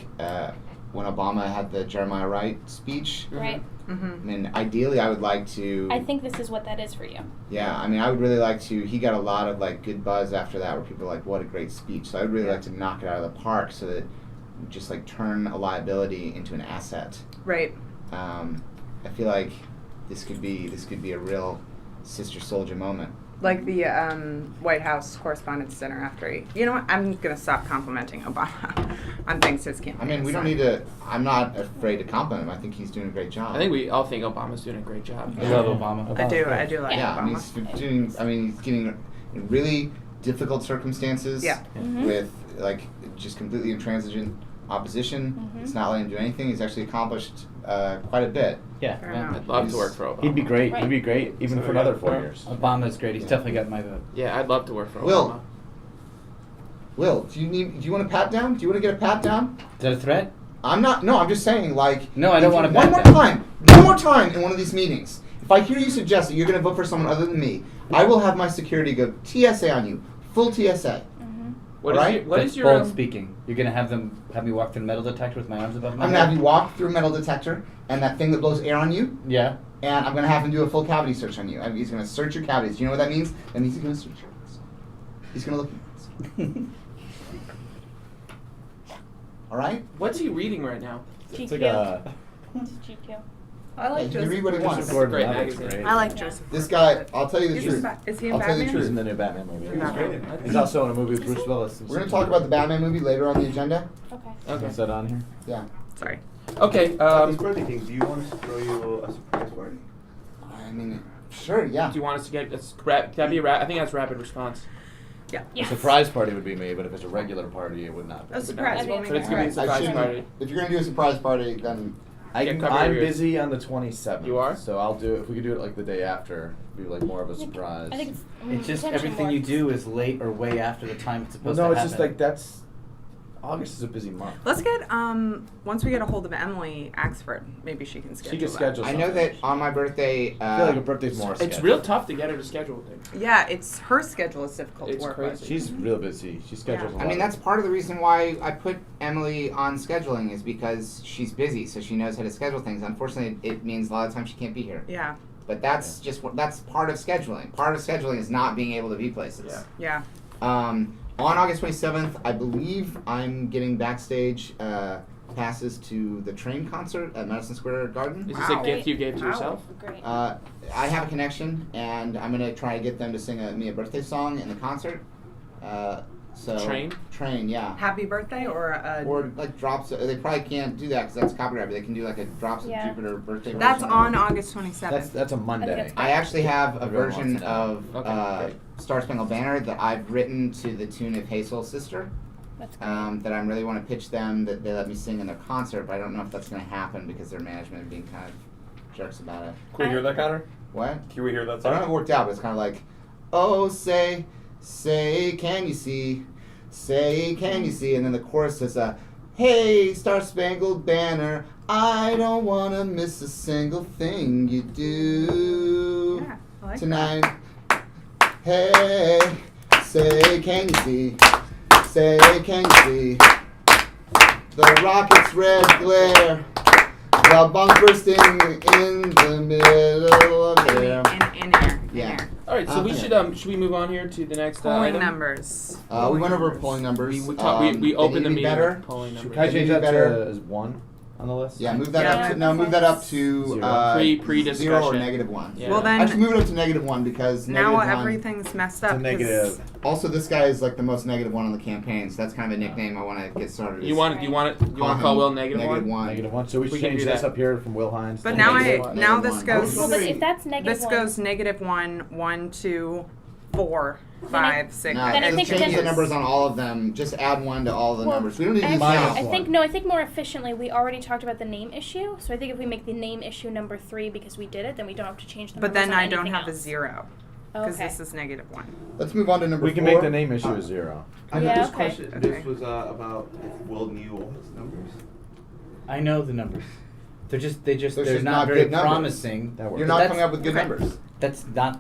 when Obama had the Jeremiah Wright speech. Right. Mm-hmm. I mean, ideally, I would like to. I think this is what that is for you. Yeah, I mean, I would really like to. He got a lot of like good buzz after that, where people are like, "What a great speech!" So I would really like to knock it out of the park, so that we just like turn a liability into an asset. Right. I feel like this could be a real Sister Soldier moment. Like the White House Correspondents' Dinner after he. You know what? I'm gonna stop complimenting Obama on things his campaign. I mean, we don't need to. I'm not afraid to compliment him. I think he's doing a great job. I think we all think Obama's doing a great job. I love Obama. I do like Yeah, I mean, Obama. he's doing. I mean, he's getting in really difficult circumstances. Yeah. Mhm. With like just completely intransigent opposition. Mhm. It's not letting him do anything. He's actually accomplished quite a bit. Yeah. Fair enough. I'd love to work for Obama. He'd be great. Right. He'd be great even So for we another got 4 Trump. years. Obama's great. He's definitely got my vote. Yeah, I'd love to work for Will. Obama. Will, do you want a pat down? Do you want to get a pat down? Is that a threat? I'm not. No, I'm just saying. Like. No, I don't if want you- a One pat more down. time. One more time in one of these meetings. If I hear you suggest that you're going to vote for someone other than me, I will have my security go TSA on you. Full TSA. What is Alright? your, what That's is your bold speaking. You're gonna have me walk through the metal detector with my arms above my I'm head? gonna have you walk through a metal detector and that thing that blows air on you, Yeah. and I'm gonna have him do a full cavity search on you. And he's gonna search your cavities. Do you know what that means? That means he's gonna search your eyes. He's gonna look at your eyes. All right? What's he reading right now? It's like a. It's GQ. I like Yeah, you Joseph. read what he wants. Joseph Gordon Great Levitt's magazine. great. I like Yeah. Joseph. This guy, I'll tell you the Is truth. he in I'll tell you the Batman? truth. He's in the new Batman movie. He's great. He's also in a movie with Bruce Willis. We're gonna talk about the Batman movie later on the agenda. Okay. Okay. Is that on here? Yeah. Sorry. Okay. This birthday thing, do you want us to throw you a surprise party? I mean, sure, yeah. Do you want us to get that'd be I think that's rapid response. Yeah. Yes. A surprise party would be me, but if it's a regular party, it would not be. A surprise. Okay. We'll So make it's it gonna be a surprise. I surprise shouldn't- party. If you're gonna do a surprise party, then Yeah, cover I'm your ears. busy on the 27th. You are? So I'll do it. If we could do it like the day after, it'd be like more of a surprise. I think It's just potentially everything more. you do is late or way after the time it's Well, supposed no, to it's happen. just like that's. August is a busy month. Let's get once we get a hold of Emily Axford, maybe she can schedule. She can that. schedule. I know that on my birthday. I feel like a birthday's more. It's real tough to get her to schedule things. Yeah, it's her schedule is difficult It's to work crazy. with. She's real busy. She schedules. Yeah. A lot I mean, of- that's part of the reason why I put Emily on scheduling is because she's busy, so she knows how to schedule things. Unfortunately, it means a lot of times she can't be here. Yeah, But that's that's part of scheduling. Part of scheduling is not being able to be places. Yeah. yeah. On August 27th, I believe I'm getting backstage passes to the Train concert at Madison Square Garden. Is this Wow. a gift you gave to Wow. yourself? Great. I have a connection, and I'm gonna try to get them to sing me a birthday song in the concert. Train, yeah. Happy birthday or Or like drops. They probably can't do that because that's copyright. But they can do like a drops of Yeah. Jupiter birthday. that's version. on August 27th. that's a Monday. that's I actually have a Everyone version wants it. of Okay, great. Star Spangled Banner that I've written to the tune of Hey Soul Sister. That's great. That I really want to pitch them that they let me sing in their concert, but I don't know if that's going to happen because their management are being kind of jerks about it. Can we hear that, Connor? What? Can we hear that I don't know if it song? worked out, but it's kind of like, oh, say, can you see? Say, can you see? And then the chorus is hey, Star Spangled Banner, I don't want to miss a single thing you do Yeah, I like tonight. Hey, say, can you see? Say, can you see? The rocket's red glare, the bunk bursting in the middle of there. In air. Yeah. All right, so we Okay. should we move on here to the next Polling item? numbers. We went over polling numbers. We They opened the need to be meeting better. with polling numbers. Can I They change do that better. to as 1 on the list? Yeah, move that Yeah. up to move that up to Zero. Pre-discussion. 0 or -1. Yeah. Well then, Actually, move it up to -1 because now -1 everything's messed It's up. a 'cause- negative. Also, this guy is like the most negative one on the campaign, so that's kind of a nickname I want to get started. You want to call Will negative one? -1. So we should can change do this that. up here from Will Hines. But to now negative I one. now Negative this one. goes. Well, but if that's negative This one, goes -1, 1, 2, 4, Then 5, 6. No, Then I just think change then- the numbers on all of them. Just add 1 to all the Well, numbers. We don't need to actually, use Minus I now. think I think more efficiently. We already talked about the name issue, so I think if we make the name issue number 3 because we did it, then we don't have to change the But numbers then on I don't anything have a else. 0 because Okay. this is -1. Let's move on to number We can 4. make the name issue a 0. I Yeah, have this okay. question. Okay. This was about if Will knew all his numbers. I know the numbers. They're They're they're just not not very good numbers. promising. That works. You're not That's- coming up with good okay. numbers. That's not.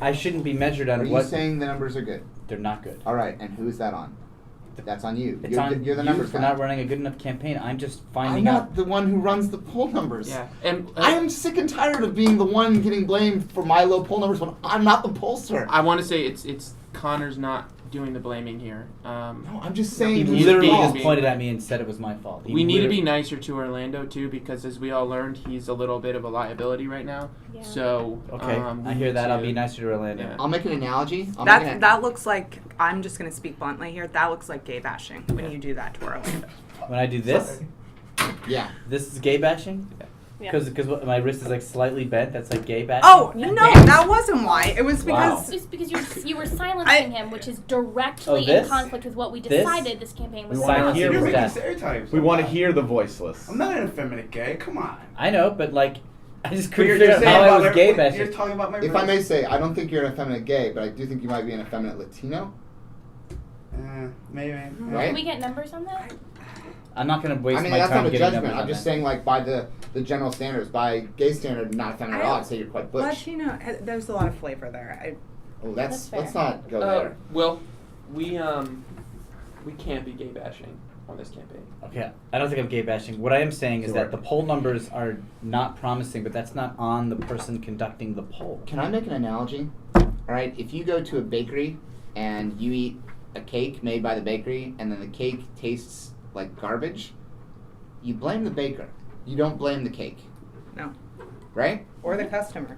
I shouldn't be measured on Are you what saying the numbers are good? they're not good. All right, and who's that on? That's on you. It's you're on you're the you numbers for guy. not running a good enough campaign. I'm just I'm finding out. not the one who runs the poll numbers. Yeah, and I am sick and tired of being the one getting blamed for my low poll numbers when I'm not the pollster. I want to say it's Connor's not doing the blaming here. No, I'm just He saying who's literally wrong. just pointed at me and said it was my fault. He We need to be literally- nicer to Orlando too, because as we all learned, he's a little bit of a liability right now. Yeah. So Okay, we I hear need that. I'll to- be nicer to Orlando. Yeah. I'll make an analogy. I'll make an- That looks like, I'm just going to speak bluntly here, that looks like gay bashing when you do that to Orlando. When I do this, Yeah. this is gay bashing. Yeah. Because my wrist is like slightly bent. That's like gay bashing. Oh, Yeah. no, that wasn't why. It was Wow. because It's because you were silencing him, which is directly Oh, this? in conflict with what we This? decided this campaign was We wanna about. hear You're from making that. stereotypes. We I'm want to not- hear the voiceless. I'm not an effeminate gay. Come on. I know, but like, I just But couldn't you're figure out saying how I about was my- gay You're bashing. talking about my. If I may say, I don't think you're an effeminate gay, but I do think you might be an effeminate Latino. Maybe. Right? Can we get numbers on that? I'm not gonna waste I mean, my that's time not a getting judgment. numbers I'm on just that. saying, like, by the general standards, by gay standard, not effeminate at all, I'd say you're quite butch. Latino, there's a lot of flavor there. Oh, That's let's fair. not go there. Well, we can't be gay bashing on this campaign. Okay, I don't think I'm gay bashing. What I am saying is that the poll numbers are not promising, but that's not on the person conducting the poll. Can I make an analogy? All right, if you go to a bakery and you eat a cake made by the bakery, and then the cake tastes like garbage, you blame the baker. You don't blame the cake. No. Right? Or the customer.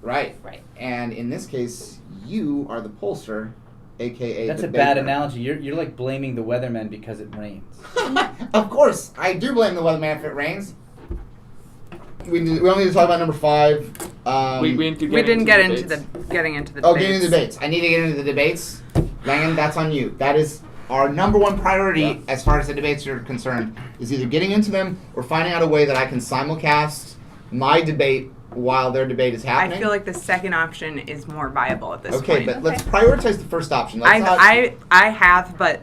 Right. Right. And in this case, you are the pollster, aka That's a debate bad room. analogy. You're like blaming the weathermen because it rains. Of course, I do blame the weatherman if it rains. We don't need to talk about number 5. We didn't We didn't get into debates. getting into the Oh, debates. getting into debates. I need to get into the debates. Langan, that's on you. That is our number one priority as far as the debates are concerned, is either getting into them or finding out a way that I can simulcast my debate while their debate is happening. I feel like the second option is more viable at this Okay, point. but let's prioritize the first option. Let's not, I have, but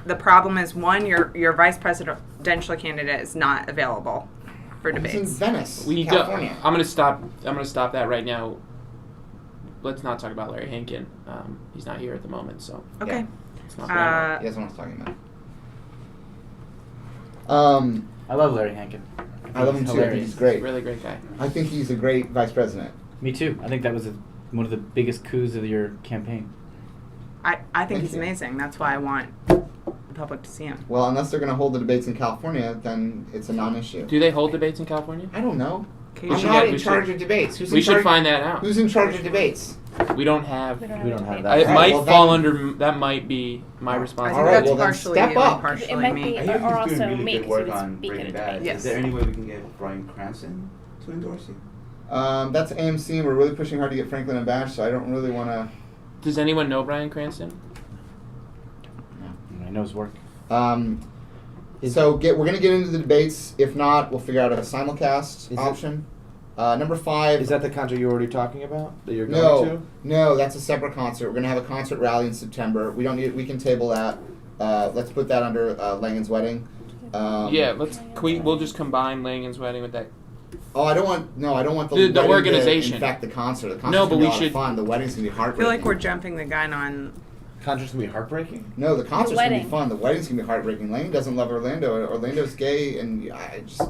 the problem is, one, your vice presidential candidate is not available for He's in debates. Venice, We need California. I'm gonna stop that right now. Let's not talk about Larry Hankin. He's not here at the moment, so Okay. it's not relevant. He doesn't know what I'm talking about. I love Larry Hankin. I love him too. I think he's great. Really great guy. I think he's a great vice president. Me too. I think that was one of the biggest coups of your campaign. I think Thank he's you. amazing. That's why I want the public to see him. Well, unless they're going to hold the debates in California, then it's a non-issue. Do they hold debates in California? I don't know. Okay, I'm should not get- in we charge should- of debates. Who's We in should charge? find that out. Who's in charge of debates? We don't have. We don't have It that. might well, fall then- under. That might be my I responsibility. think All right, that's well, then partially step you up. and partially It might me. be- I hear Or he's also doing really me, good 'cause work he was on speaking Breaking at Bad. debates. Yes. Is there any way we can get Bryan Cranston to endorse you? That's AMC, and we're really pushing hard to get Franklin and Bash, so I don't really want to... Does anyone know Bryan Cranston? I know his work. So we're going to get into the debates. If not, we'll figure out a simulcast Is it- option. Number 5... Is that the concert you're already talking about? That you're No, going no, that's a separate concert. We're going to have a concert rally in September. We don't need. We can table that. Let's put that under Langan's wedding. Yeah. We'll just combine Langan's wedding with that. Oh, I don't want. No, I don't want the The wedding organization. to infect the concert. The concert's No, but gonna be we a lot of should- fun. The wedding's gonna be I heartbreaking. feel like we're jumping the gun on. to? Concert's gonna be heartbreaking. No, the concert's gonna be wedding. fun. The wedding's gonna be heartbreaking. Langan doesn't love Orlando. Orlando's gay, and I just.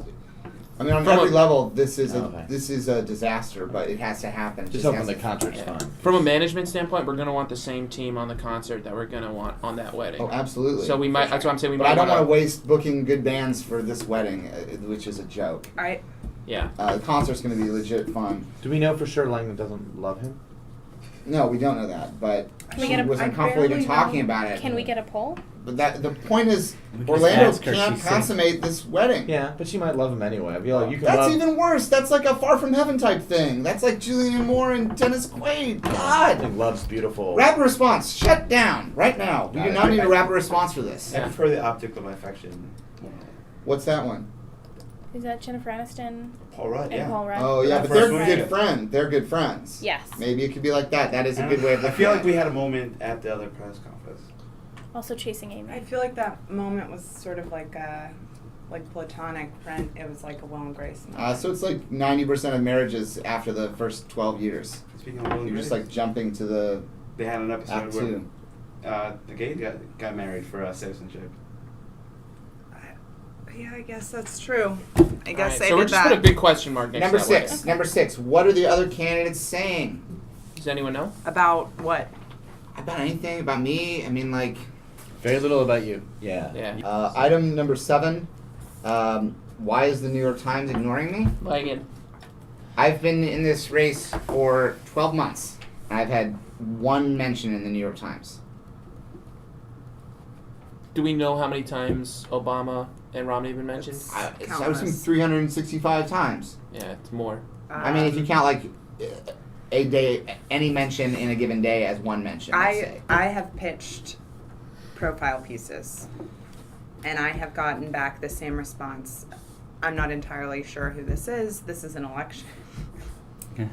I mean, on From every a- level, this is Okay. a disaster, but it has to happen. It Just has hoping the to- concert's Yeah. fun. From a management standpoint, we're gonna want the same team on the concert that we're gonna want on that wedding. Oh, absolutely. So we might. That's what I'm saying. We But might. I don't want wanna- to waste booking good bands for this wedding, which is a joke. Yeah. The concert's going to be legit fun. Do we know for sure Langdon doesn't love him? No, we don't know that, but Can we she get a- was I uncomfortable even barely talking know. about it. Can we get a poll? But the point is, We can just Orlando ask her, can't she's safe. consummate this wedding. Yeah, but she might love him anyway. I feel like you can That's love. even worse. That's like a Far From Heaven type thing. That's like Julianne Moore and Dennis Quaid. I God. think love's beautiful. Rapid response. Shut down right now. We Got do it. not need a rapid response for this. I prefer the Object of Affection. What's that one? Is that Jennifer Aniston Paul Rudd, and yeah. Paul Rudd? Oh yeah, That but they're first one, good yeah. friends. They're good friends. Yes. Maybe it could be like that. That is a good way of I looking feel at like it. we had a moment at the other press conference. Also Chasing Amy. I feel like that moment was sort of like platonic friend. It was like a Will and Grace. So it's like 90% of marriages after the first 12 years. Speaking of Will and You're just Grace, like jumping to the they had an episode act where 2. the gay got married for citizenship. Yeah, I guess that's true. I guess Alright, they so we're did just that. put a big question mark next Number to that 6. wedding. Number 6. What are the other candidates saying? Does anyone know? About what? About anything? About me? I mean, like, Very little about you. Yeah. Yeah. item number 7. Why is the New York Times ignoring me? Langan. I've been in this race for 12 months. And I've had one mention in the New York Times. Do we know how many times Obama and Romney have been mentioned? I was Countless. 365 times. Yeah, it's more. I mean, if you count like a day, any mention in a given day as one mention. Let's say. I have pitched profile pieces, and I have gotten back the same response. I'm not entirely sure who this is. This is an election. Yeah.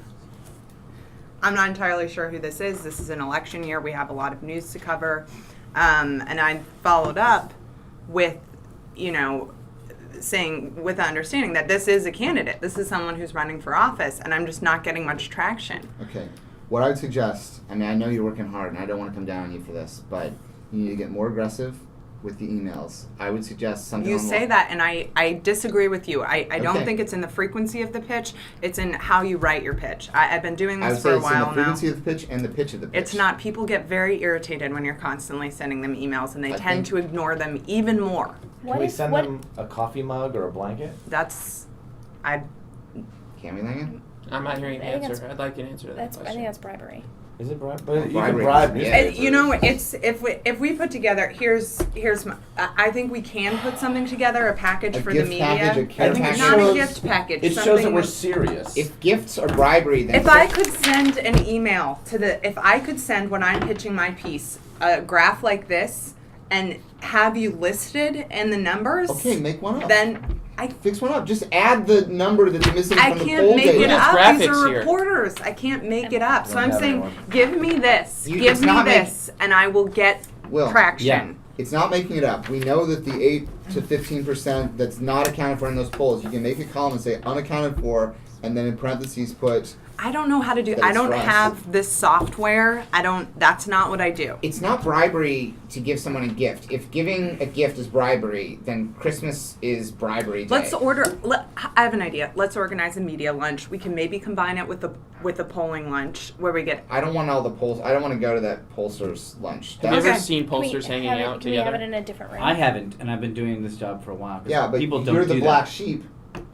I'm not entirely sure who this is. This is an election year. We have a lot of news to cover. And I followed up with, saying, with the understanding that this is a candidate. This is someone who's running for office, and I'm just not getting much traction. Okay. What I would suggest, I mean, I know you're working hard, and I don't want to come down on you for this, but you need to get more aggressive with the emails. I would suggest something. You say that, and I disagree with you. I don't Okay. think it's in the frequency of the pitch. It's in how you write your pitch. I've been doing I would this say for a it's in the while now. frequency of the pitch and the pitch of the pitch. It's not. People get very irritated when you're constantly sending them emails, and they I tend think- to ignore them even more. Can we send them a coffee mug or a blanket? That's, Can we, Langan? I'm not hearing I an think answer. I'd like an answer to that I question. think that's bribery. Is it bribe? But you can Bribery. bribe Yeah. newspapers. You know, it's if we put together here's my, I think we can put something together, a package A for the gift media. package, a care I think it package. Not a shows- gift package. It shows something that we're with- serious. If gifts are bribery, then If I could send an email to if I could send when I'm pitching my piece a graph like this and have you listed and the numbers, okay, make one up. then Fix one up. Just add the number that's missing I from the can't poll make data. it There's up. These graphics are here. reporters. I can't make it up. So Don't I'm have saying, anyone. give me this, You- give it's me not this, and I will get Will. traction. Yeah. It's not making it up. We know that the 8 to 15% that's not accounted for in those polls, you can make a column and say unaccounted for, and then in parentheses put. I don't know how to do. That I it's don't for us. have this software. I don't. That's not what I do. It's not bribery to give someone a gift. If giving a gift is bribery, then Christmas is bribery day. Let's order. I have an idea. Let's organize a media lunch. We can maybe combine it with the polling lunch where we get. I don't want all the polls. I don't want to go to that pollster's lunch. Have you Okay. ever seen Can we pollsters hanging have it- out Can we have it together? in a different room? I haven't, and I've been doing this job for a while. 'Cause Yeah, but people don't you're the do black that. sheep,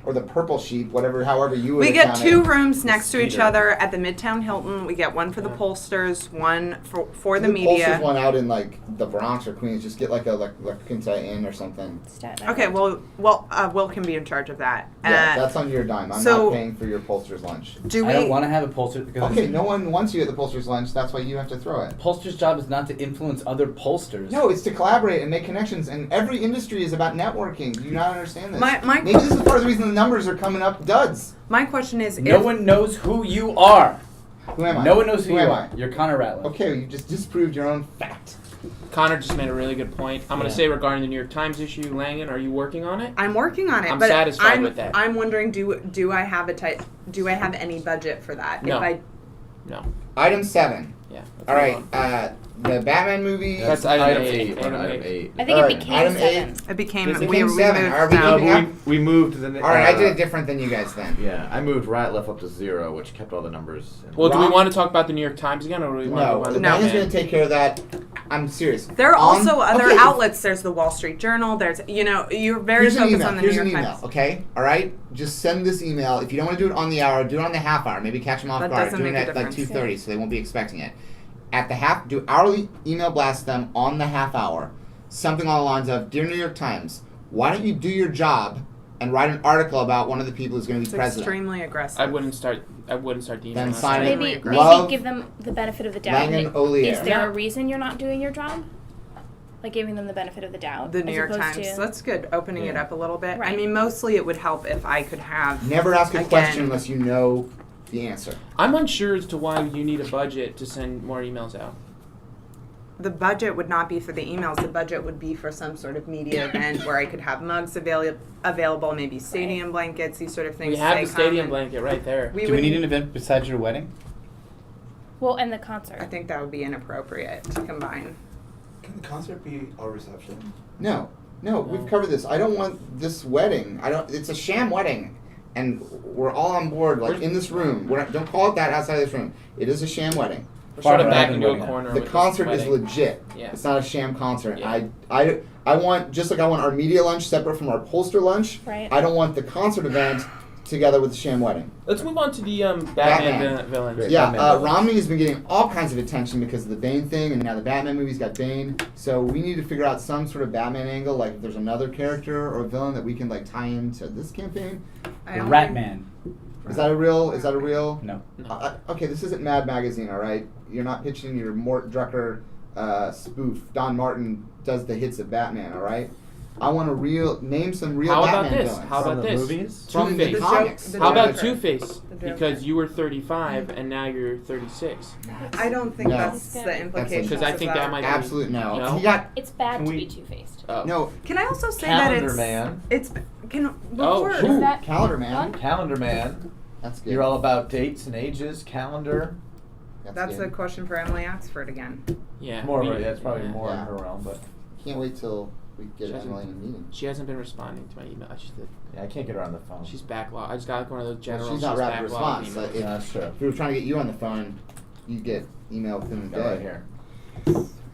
or the purple sheep, however you would We get account two it. rooms next to each Cedar. other at the Midtown Hilton. We get one for the pollsters, one for the pollster's media. one out in like the Bronx or Queens. Just get like a La Quinta Inn or something. Staten Okay, Island. Will can be in charge of that. Yeah, that's on your dime. I'm so- not paying for your pollster's lunch. Do I don't we? want to have a pollster because Okay, no one wants you at the pollster's lunch. That's why you have to throw it. pollster's job is not to influence other pollsters. No, it's to collaborate and make connections. And every industry is about networking. Do you not understand this? My Maybe this is part of the reason the numbers are coming up duds. My question is, No if, one knows who you are. Who am I? No one knows who you am are. You're Connor Ratliff. Okay, you just disproved your own fact. Connor just made a really good point. I'm going Yeah. to say regarding the New York Times issue, Langan, are you working on it? I'm working on it, I'm but satisfied I'm, with that. I'm wondering, do I have do I have any budget for that? No. If I No. Item 7. Yeah. let's All move right, on. the Batman movie. That's item 8. Item 8. I think All it right, became item 8. 7. it became It we became moved 7. Are we down. keeping up? we moved the. All right, I did it different than you guys then. Yeah, I moved Ratliff up to 0, which kept all the numbers. In. Well, do we Ron- want to talk about the New York Times again, or do we want to No, go on the to Batman's Batman? going to take care of that. I'm serious. There are On- also other okay, outlets. There's the Wall Street Journal. There's you're very Here's an focused email. on the Here's New an York email, Times. okay? All right? Just send this email. If you don't want to do it on the hour, do it on the half hour. Maybe catch them off That guard. doesn't Do it make a at like difference. 2:30 so they won't be expecting it. At the half, do hourly email blast them on the half hour. Something along the lines of, Dear New York Times, why don't you do your job and write an article about one of the people who's going to It's be president? extremely aggressive. I wouldn't start the email. Then last sign time. it. Maybe Love, give them the benefit of the doubt. Langan Olier. Is there Yeah. a reason you're not doing your job? Like giving them the benefit of the doubt. The as New York opposed Times. to- That's good. Opening it Yeah. up a little bit. I Right. mean, mostly it would help if I could have. Never ask a Again. question unless you know the answer. I'm unsure as to why you need a budget to send more emails out. The budget would not be for the emails. The budget would be for some sort of media event where I could have mugs available, maybe stadium blankets, these sort of things. We have Say the stadium comment. blanket right there. Do we need an event besides your wedding? Well, and the concert. I think that would be inappropriate to combine. Can the concert be our reception? No, we've covered this. I don't want this wedding. It's a sham wedding. And we're all on board, like in this room. Don't call it that outside of this room. It is a sham wedding. We're sort of Part of back it. into a Yeah. corner. The with concert this is wedding. legit. Yeah. It's not a sham concert. Yeah. I want, just like I want our media lunch separate from our pollster lunch, Right. I don't want the concert event together with the sham wedding. Let's move on to the Batman. Batman villains. Great. Yeah, Batman villains. Romney has been getting all kinds of attention because of the Bane thing, and now the Batman movie's got Bane. So we need to figure out some sort of Batman angle, like if there's another character or villain that we can like tie into this campaign. I only- Ratman. Is that a real? No. Okay, this isn't Mad Magazine, all right? You're not pitching your Mort Drucker spoof. Don Martin does the hits of Batman, all right? I want to name some real How Batman about this? villains. How From about the this? movies? From the Two-Face. comics. The How about Joker. Two-Face? The Joker. Because you were 35 and now you're 36. I don't think No. that's the implications. Because I of think that might be... Absolute no. No? He got It's bad Can to we- be two-faced. Oh. no Can I also say Calendar that it's Man. it's can Oh, before Is that Calendar Man. one? Calendar Man. That's good. You're all about dates and ages. Calendar. that's good. a question for Emily Oxford again. Yeah. More of we- it. Yeah, it's probably yeah. more Yeah. in her realm, but Can't wait till we get She hasn't- Emily in a meeting. She hasn't been responding to my email. yeah, I can't get her on the phone. She's backlogged. I just got like one of those general. She's not rapid response. emails. So if, Yeah, that's true. if we were trying to get you on the phone, you'd get email within the Got day. right here.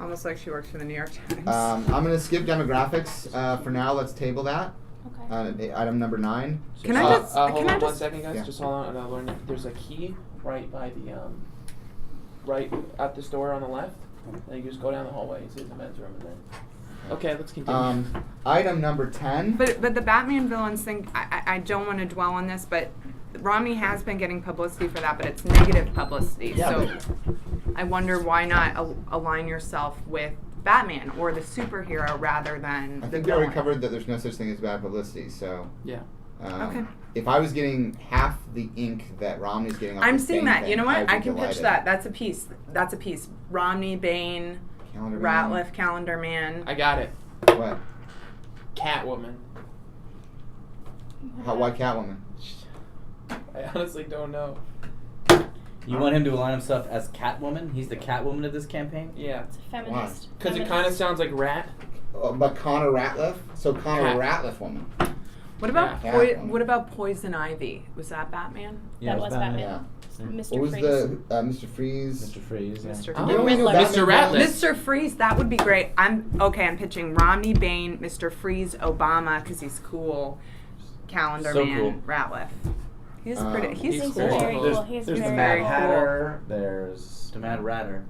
Almost like she works for the New York Times. I'm going to skip demographics for now. Let's table that. Okay. Item number 9. Can I Hold can on I one just- second, guys. Yeah. Just hold on, and I'll learn. There's a key right by the right at the store on the left. Then you just go down the hallway. You see the men's room, and then. Okay, let's continue. Item number 10. But the Batman villains thing, I don't want to dwell on this, but Romney has been getting publicity for that, but it's negative publicity. Yeah, So I wonder why not align yourself with Batman or the superhero rather than I the think we already villain. covered that there's no such thing as bad publicity, so. Yeah. Okay. If I was getting half the ink that Romney's getting off I'm the seeing Bane that. thing, You know what? I'd be I can pitch delighted. that. That's a piece. That's a piece. Romney, Bane, Calendar Man. Ratliff, Calendar Man. I got it. What? Catwoman. Why Catwoman? I honestly don't know. You want him to align himself as Catwoman? He's the Catwoman of this campaign? Yeah. It's a feminist. Because it kind of sounds like Rat. But Connor Ratliff? So Connor Cat. Ratliff woman. What about Yeah. what about Poison Ivy? Was that Batman? Yeah, That was Batman. Yeah. Mr. What was Freeze. the Mr. Freeze? Mr. Freeze. Yeah. Mr. Oh, Didn't we do Riddler. Batman Mr. Ratliff. villains? Mr. Freeze, that would be great. I'm pitching Romney, Bane, Mr. Freeze, Obama because he's cool. Calendar So Man, cool. Ratliff. He's Um, pretty. He's he's cool. very cool. cool. He's There's the very Mad cool. Hatter. There's The Mad Ratter.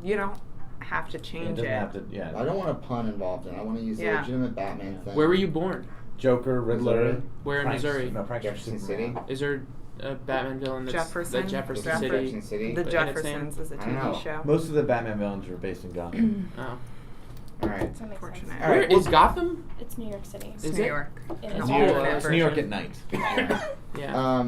You don't have to It change doesn't it. have to. Yeah. I don't want a pun involved in it. I want to use the Yeah. legitimate Batman thing. Where were you born? Joker, Riddler. Missouri. Where in Frank's- Missouri? No, Frank's Jefferson Superman. City. Is there a Batman villain that's Jefferson? the Jefferson Jefferson. City? Jefferson City. The in its Jeffersons is a I don't know. TV show. Most of the Batman villains were based in Gotham. Oh. All right. That makes sense. Fortunate. All Where right, is Gotham? It's New York City. It's Is New it? York. It An is. New York. alternate It's New York version. at night. Yeah.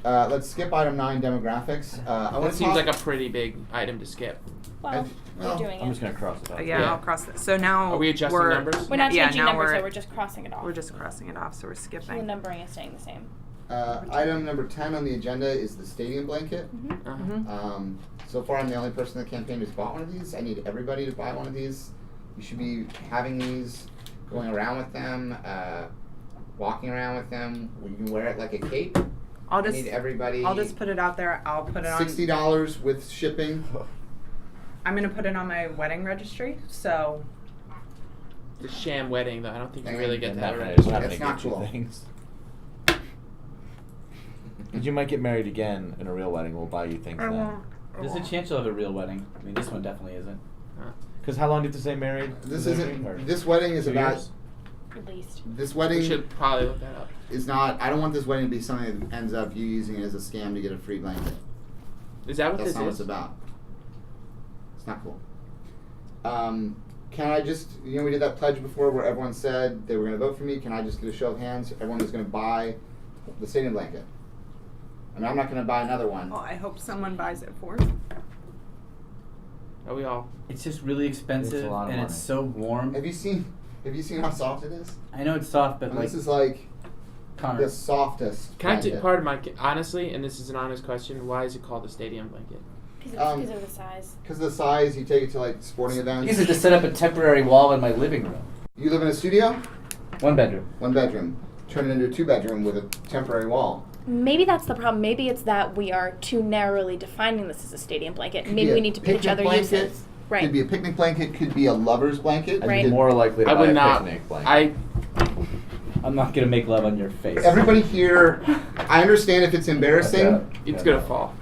Yeah. Let's skip item 9, demographics. I want That to seems talk. like a pretty big item to skip. Well, well, we're doing I'm it. just gonna cross it out. Yeah, Yeah. I'll cross it. So now Are we adjusting we're, numbers? We're not Yeah, changing now numbers, we're- though. We're just crossing it off. We're just crossing it off, so we're So the skipping. numbering is staying the same. Item number 10 on the agenda is the stadium blanket. Uh-huh. So far, I'm the only person in the campaign who's bought one of these. I need everybody to buy one of these. You should be having these, going around with them, walking around with them. You can wear it like a cape. I'll I just need everybody. I'll just put it out there. I'll put it on. $60 with shipping. I'm gonna put it on my wedding registry. So The sham wedding, though. I don't think you Hang really on, get We're that not right. gonna- we're not It's gonna not get you cool. things. Because you might get married again in a real wedding. We'll buy you things then. There's a chance you'll have a real wedding. I mean, this one definitely isn't. Because how long do you have to stay married? This Anniversary, or isn't. This wedding is 2 about. years? At least. This We wedding should probably look that up. is not. I don't want this wedding to be something that ends up you using it as a scam to get a free blanket. Is that what That's this not what is? it's about. It's not cool. Can I just, we did that pledge before where everyone said they were going to vote for me. Can I just get a show of hands? Everyone who's going to buy the stadium blanket. I mean, I'm not going to buy another one. well, I hope someone buys it for me. Are we all? It's just really expensive, It's a lot of and it's money. so warm. Have you seen how soft it is? I know it's soft, but And like this is like Connor, the softest. Can I blanket. take part of my honestly, and this is an honest question? Why is it called the stadium blanket? Because of the size. Because of the size, you take it to like sporting events. these are to set up a temporary wall in my living room. You live in a studio, 1 bedroom. 1 bedroom. Turn it into a 2-bedroom with a temporary wall. Maybe that's the problem. Maybe it's that we are too narrowly defining this as a stadium blanket. Could Maybe be a we need to pitch picnic other blanket. uses. Right. Could be a picnic blanket. Could be a lover's blanket. I'd Right. be more likely to I buy would a not. picnic blanket. I'm not gonna make love on your face. Everybody here, I understand if it's embarrassing. It's gonna fall.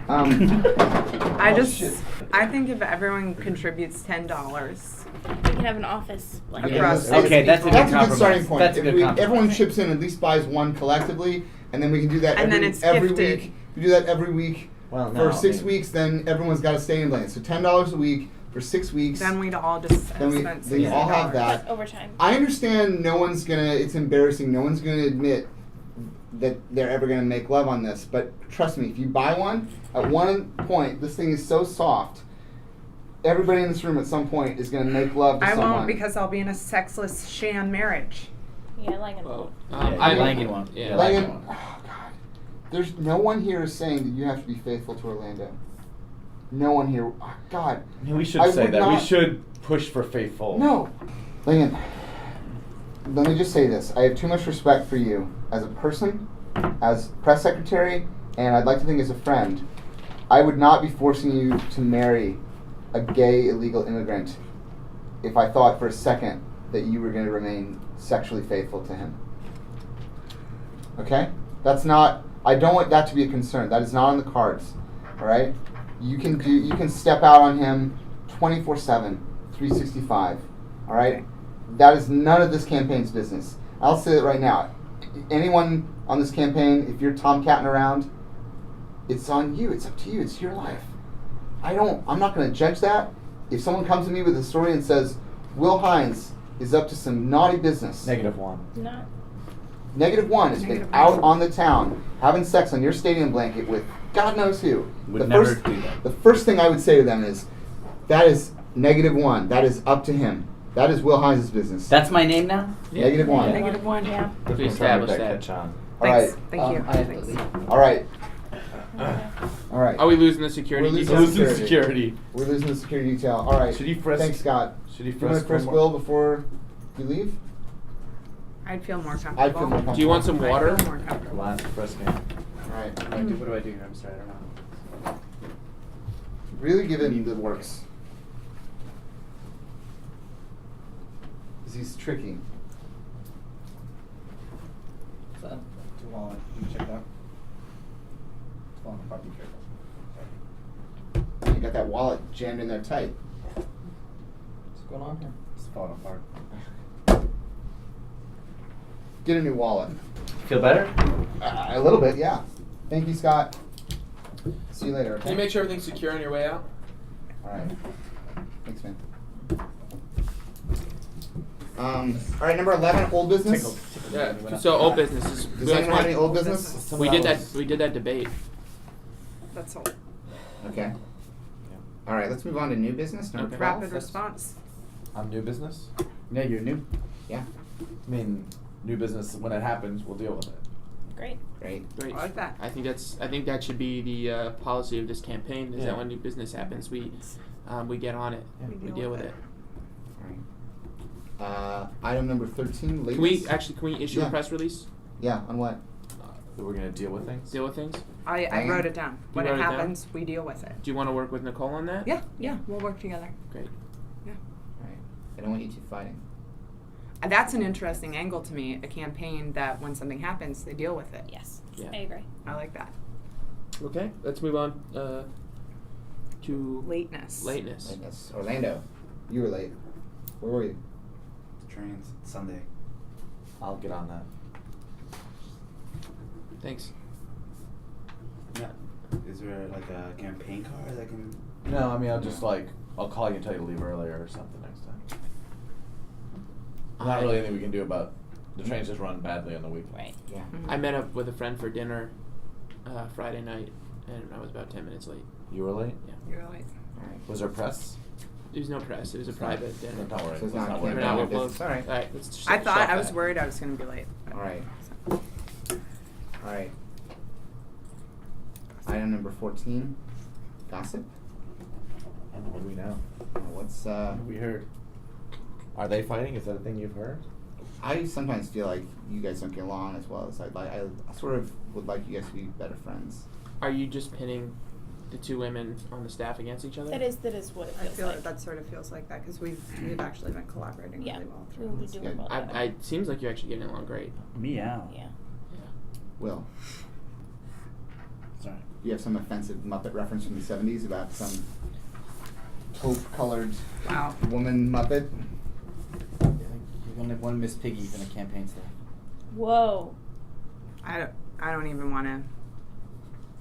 I Oh, just shit. I think if everyone contributes $10 We can have an office blanket. across Okay, 6 okay, that's a people. good That's a good starting compromise. point. That's a If good we, compromise. everyone chips in, at least buys one collectively, and then we can do that And every, then it's every gifted. week. We do that every week Well, for no, 6 I mean- weeks. Then everyone's got a stadium blanket. So $10 a week for 6 weeks. Then we'd all just Then we spend then you all have $60. that. But overtime. I understand no one's gonna. It's embarrassing. No one's gonna admit that they're ever gonna make love on this. But trust me, if you buy one, at one point, this thing is so soft. Everybody in this room at some point is gonna make love to I someone. won't because I'll be in a sexless sham marriage. Yeah, like an Well, Yeah, I Langan one. Yeah. Yeah, Langan, Langan one. oh God, there's no one here is saying that you have to be faithful to Orlando. No one here. Oh, God, I mean, we should I say would that. We not- should push for faithful. no. Langan, let me just say this. I have too much respect for you as a person, as press secretary, and I'd like to think as a friend. I would not be forcing you to marry a gay illegal immigrant if I thought for a second that you were going to remain sexually faithful to him. Okay? That's not I don't want that to be a concern. That is not on the cards. All right? You can step out on him 24/7, 365. All right? Okay. That is none of this campaign's business. I'll say it right now. Anyone on this campaign, if you're tomcatting around, it's on you. It's up to you. It's your life. I'm not going to judge that. If someone comes to me with a story and says, Will Hines is up to some naughty business. -1. No. -1 has been out on the town having sex on your stadium blanket with God knows who. Would the never first, do that. The first thing I would say to them is, that is -1. That is up to him. That is Will Hines' business. That's my name now? -1. -1. Yeah. We established that. Catch on. All right. Thanks. Thank you. I have to Thanks. leave. All right. All right. Are we losing the security We're losing details? the security. We're losing the security detail. All right. Should he frisk? Thanks, Scott. Should he Do you want to frisk one Will more? before you leave? I'd feel more comfortable. I'd feel more comfortable. Do you want some water? I'd feel more comfortable. Last frisking. All right. What do I do here? I'm sorry, I don't know. Really give him the works. Because he's tricky. What's that? It's a wallet. You check it out. It's falling apart. Be careful. You got that wallet jammed in there tight. What's going on here? It's falling apart. Get a new wallet. Feel better? A little bit, yeah. Thank you, Scott. See you later. Okay? Can you make sure everything's secure on your way out? All right. Thanks, man. All right, number 11, old business. Yeah. So old businesses. Does anyone have any old business? We did that. We did that debate. That's all. Okay. All right, let's move on to new business. Number Okay. 12. Rapid response. I'm new business. Yeah, you're new. Yeah, I mean, new business. When it happens, we'll deal with it. Great. great. Great. I like that. I think that should be the policy of this campaign. Is Yeah. that when new business happens, we get on it. Yeah. We deal with it. All right. Item number 13, latest. Can we issue Yeah. a press release? Yeah, on what? That we're gonna deal with things. Deal with things? I Diane? wrote it down. When wrote it it down? happens, we deal with it. Do you want to work with Nicole on that? Yeah, we'll work together. Great. Yeah. All right. I don't want you two fighting. And that's an interesting angle to me, a campaign that when something happens, they deal with it. Yes. Yeah. I agree. I like that. Okay. Let's move on to Lateness. lateness. Lateness. Orlando, you were late. Where were you? Trains Sunday. I'll get on that. Thanks. Yeah. Is there like a campaign card that can? No, I mean I'll call you and tell you to leave earlier or something next time. Not really anything we can do about the trains just run badly on the weekend. Right. Yeah. Mhm. I met up with a friend for dinner Friday night, and I was about 10 minutes late. You were late. Yeah. You're late. All right. Was there press? There was no press. It was a private dinner. Don't worry. So it's let's not worry We're campaign not about it. we'll business. close. All right. All right. Let's I thought stop I was that. worried I was going to be late. All right. All right. Item number 14, gossip. What do we know? What's We heard. Are they fighting? Is that a thing you've heard? I sometimes feel like you guys don't get along as well as I'd like. I sort of would like you guys to be better friends. Are you just pinning the two women on the staff against each other? That is what it I feels feel like. that sort of feels like that because we've actually been collaborating Yeah. really well We through this. do good. well together. It seems like you're actually getting along great. Meow. Yeah. Will, Sorry. you have some offensive Muppet reference from the 70s about some taupe-colored Wow. woman Muppet? You're gonna have one Miss Piggy in the campaign staff. Whoa. I don't even want to.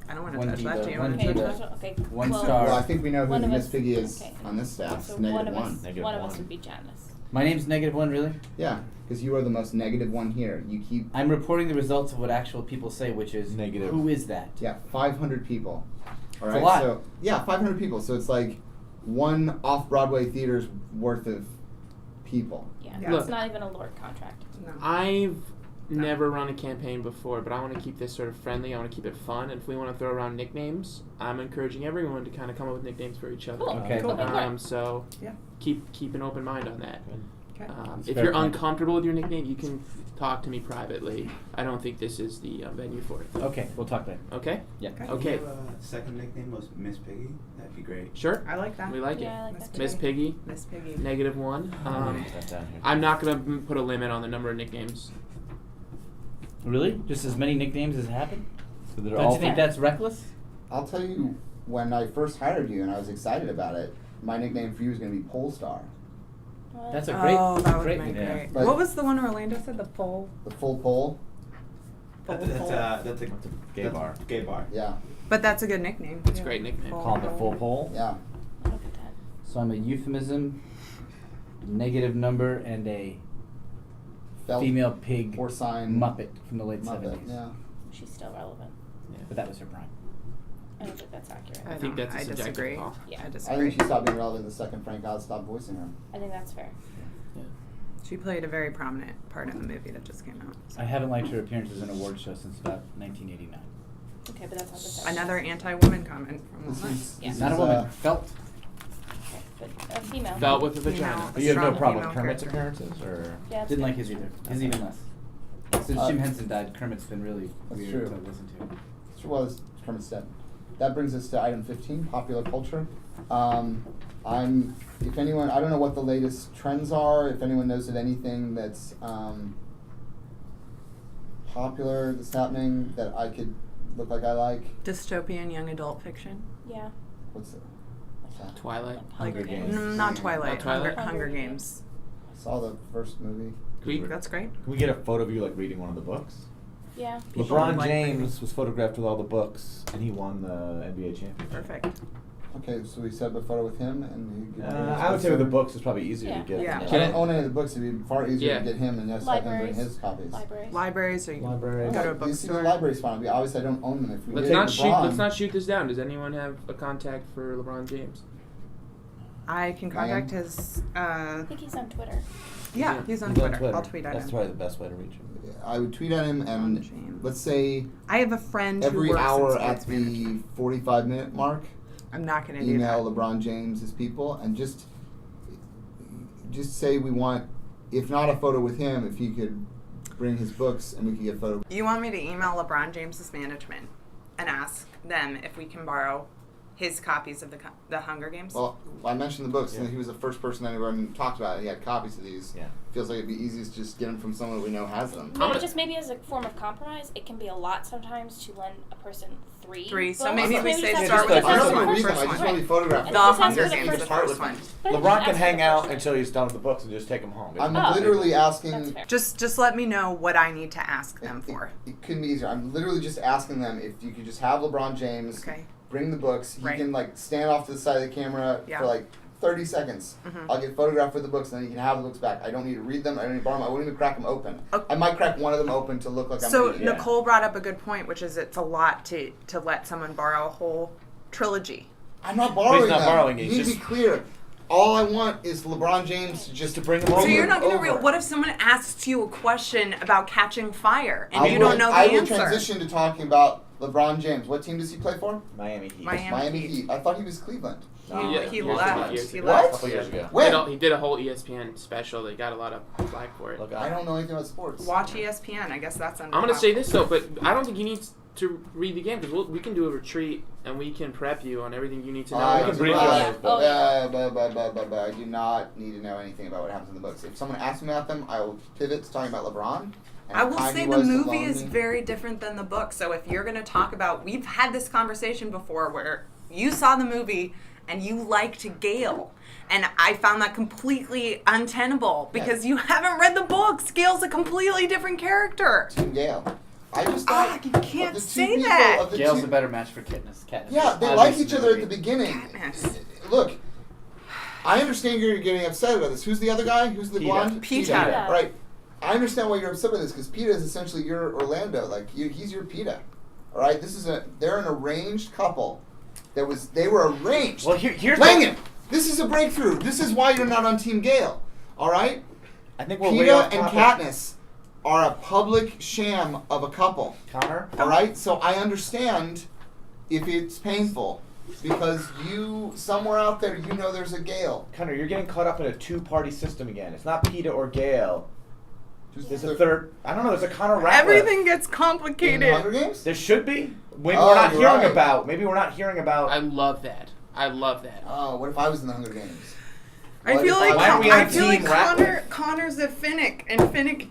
I don't want to One touch that. diva, Do you one want to diva. touch that? Okay. One well, star. Well, I think we know who One the of Miss us- Piggy is okay. on this staff. So It's one -1. of us, Negative one of us one. would be Janice. My name's -1, really? Yeah, because you are the most negative one here. You keep, I'm reporting the results of what actual people say, which is Negative. Who is that? yeah, 500 people. All It's right, a lot. so yeah, 500 people. So it's like one off-Broadway theater's worth of people. Yeah. Yeah. Look. It's not even a Lord contract. No. I've never run a campaign before, but I want to keep this sort of friendly. I want to keep it fun. And if we want to throw around nicknames, I'm encouraging everyone to kind of come up with nicknames for each other. Cool. Okay. Cool. So Yeah. keep an open mind on that. Okay. It's If fair you're point. uncomfortable with your nickname, you can talk to me privately. I don't think this is the venue for it. Okay, we'll talk later. Okay? Yeah. Okay. Okay. If a second nickname was Miss Piggy, that'd be great. Sure. I like that. We like Yeah, I it. like that. Miss Piggy, Miss Piggy. -1. Write that down here. I'm not going to put a limit on the number of nicknames. Really? Just as many nicknames as happen? So they're Don't all you think that's reckless? I'll tell you, when I first hired you and I was excited about it, my nickname for you was going to be Polestar. That's a great, Oh, that would great have been nickname. great. But- What was the one Orlando said? The pole. The full pole. That's a gay bar. Gay bar. Yeah, But that's a good nickname. It's a great nickname. Call them the full pole. yeah. Look at that. So I'm a euphemism, negative number, and a Felt female pig porcine Muppet from the late Muppet. 70s. Yeah. She's still relevant. But that was her prime. I don't think that's accurate. I think that's a I subjective disagree. call. Yeah. I I disagree. think she stopped being relevant the second Frank Oz stopped voicing her. I think that's fair. She played a very prominent part in the movie that just came out. I haven't liked her appearances in award shows since about 1989. Okay, but that's not the same. Another anti-woman comment from This online. is, Yeah. this Not a is, woman. Felt. Okay, but a female. Felt with a Female. vagina. But you have no Strong problem with female Kermit's character. appearances, or Yeah, it's Didn't good. like his either. His even less. Since Uh, Jim Henson died, Kermit's been really That's weird true. to listen to. Sure was Kermit's dead. That brings us to item 15, popular culture. If anyone, I don't know what the latest trends are. If anyone knows of anything that's popular that's happening that I could look like I like. Dystopian young adult fiction. Yeah. What's it? What's that? Twilight. Hunger Games. Not Twilight. Not Twilight? Hunger Hunger Games. I saw the first movie. That's great. Can we get a photo of you like reading one of the books? Yeah. People LeBron like James was photographed with all the books, and he won the NBA championship. Perfect. Okay, so we set up a photo with him, and he I would say with the books, it's probably easier Yeah. to get. Yeah. than I the- don't own any of the books. It'd be far easier Yeah. to get him and just have him bring Libraries. his copies. Libraries. Libraries or you Libraries. go to a You see, the bookstore. library's fine. Obviously, I don't own them. If we Let's did not shoot. LeBron, Let's not shoot this down. Does anyone have a contact for LeBron James? I can contact his. I think he's on Twitter. Yeah, Yeah. he's on He's Twitter. I'll tweet at That's him. probably the best way to reach him. I would tweet at him, and James. let's say I have a friend who every works hour in at sports the management. 45-minute mark, I'm not going to do email that. LeBron James his people, and just say we want, if not a photo with him, if he could bring his books and we could get a photo. You want me to email LeBron James's management and ask them if we can borrow his copies of the Hunger Games? Well, I mentioned the books, Yeah. and he was the first person anyone talked about it. He had copies of these. Yeah. Feels like it'd be easiest to just get them from someone that we know has them. Maybe as a form of compromise, it can be a lot sometimes to lend a person three. Three, so books. maybe we just say have start to- with the just first have to one. be First the I just one. want to be photographed. And The it just has Hunger to be the Games first is the first one. one. But LeBron just can ask for hang the out first until he's done with the books and just take them home. I'm Oh. literally That's asking. fair. Just let me know what I need to ask them It, for. it couldn't be easier. I'm literally just asking them if you could just have LeBron James Okay. bring the books. He Right. can like stand off to the side of the camera Yeah. for like 30 seconds. Mhm. I'll get photographed with the books, and then he can have the books back. I don't need to read them. I don't need to borrow them. I won't even crack them open. Okay. I might crack one of them open to look like I'm So reading. Yeah. Nicole brought up a good point, which is it's a lot to let someone borrow a whole trilogy. I'm not borrowing not them. borrowing it, You he's need to be just- clear. All I want is LeBron James just to bring them over. So you're not going to over. real. What if someone asks you a question about catching fire and you will- don't know the I will answer? transition to talking about LeBron James. What team does he play for? Miami Heat. Miami Heat. Heat. I thought he was Cleveland. He What? left. Years He ago. What? A couple years ago. When? He did a whole ESPN special. They got a lot of flack for it. Look, I don't know anything about sports. Watch ESPN. I guess that's under. I'm gonna say this though, but I don't think you need to read the game because we can do a retreat and we can prep you on everything you need to know. I about can the brief you book. on Yeah. those books. Oh, I do not need to know anything about what happens in the books. If someone asks me about them, I will pivot to talking about LeBron. And I will how time say he the was to movie loan is me. very different than the book. So if you're going to talk about, we've had this conversation before where you saw the movie and you liked Gale. And I found that completely untenable because you haven't read the books. Gale's a completely different character. Team Gale. I just Ah, thought you of can't the two say people- that. of the Gail's two- a better match for Katniss. Yeah, they like each other at the beginning. Katniss. Look, I understand you're getting upset about this. Who's the other guy? Who's the Peta. blonde? Peta. Yeah. Right. I understand why you're upset with this because Peta is essentially your Orlando. Like he's your Peta. All right. They're an arranged couple. They were arranged. Well, here's Langan, this is a breakthrough. This is why you're not on Team Gale. All right. I think we're way Peta off and topic. Katniss are a public sham of a couple. Connor. All right, so I understand if it's painful because you somewhere out there you know there's a Gale. Connor, you're getting caught up in a two-party system again. It's not Peta or Gale. Who's There's the a third. I don't know. There's a Connor Ratliff. Everything gets in complicated. Hunger Games? There should be. Maybe Oh, we're not you're hearing right. about. Maybe we're not hearing about. I love that. I love that. Oh, what if I was in the Hunger Games? I What feel if like Why aren't we on I feel like Team Ratliff? Connor's a Finnick, and Finnick.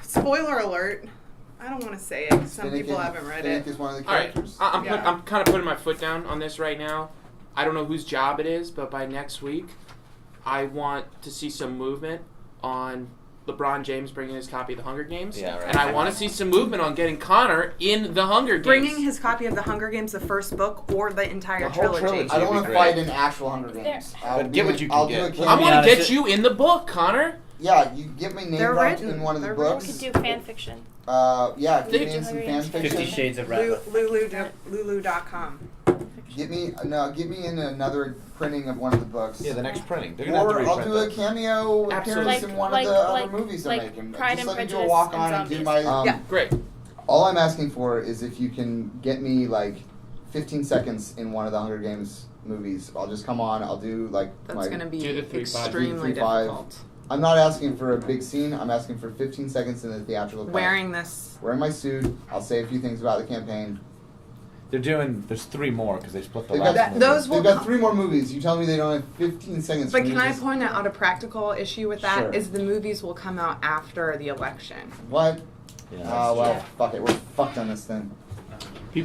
Spoiler alert. I don't want to say it. 'Cause some Finnick people and- haven't read Finnick it. is one of the All right, characters. I'm Yeah. kind of putting my foot down on this right now. I don't know whose job it is, but by next week, I want to see some movement on LeBron James bringing his copy of the Hunger Games. Yeah, right. And I want to see some movement on getting Connor in the Hunger Games. Bringing his copy of the Hunger Games, the first book, or the entire The whole trilogy. trilogy. I don't want It'd to be fight great. in actual Hunger Games. I'll But get what you can I'll get. do a I be want honest, to get it- you in the book, Connor. Yeah, you get my name They're dropped written. in one of the They're books. We could do fan fiction. Yeah, They- get me in some fan fiction. 50 Shades of Ratliff. Lulu.com. Get me in another printing of one of the books. Yeah, the next printing. They're gonna have to Or reprint I'll do a that. cameo appearance Absolutely. in one Like- of the other like- movies I'm like making. Pride Just and let me do a Prejudice walk and on and do Zombies. my. Yeah. Great. All I'm asking for is if you can get me like 15 seconds in one of the Hunger Games movies. I'll just come on. I'll do like That's my. going to be Do the 3-5. extremely 3-5. difficult. I'm not asking for a big scene. I'm asking for 15 seconds in the theatrical cut. Wearing this. Wearing my suit. I'll say a few things about the campaign. There's 3 more because they split the They've last got, movie. those will they've got come- 3 more movies. You tell me they don't have 15 seconds. But for me can to I just- point out a practical issue with that? Sure. Is the movies will come out after the election. What? Yeah, Oh, that's well, true. fuck it. We're fucked on this thing.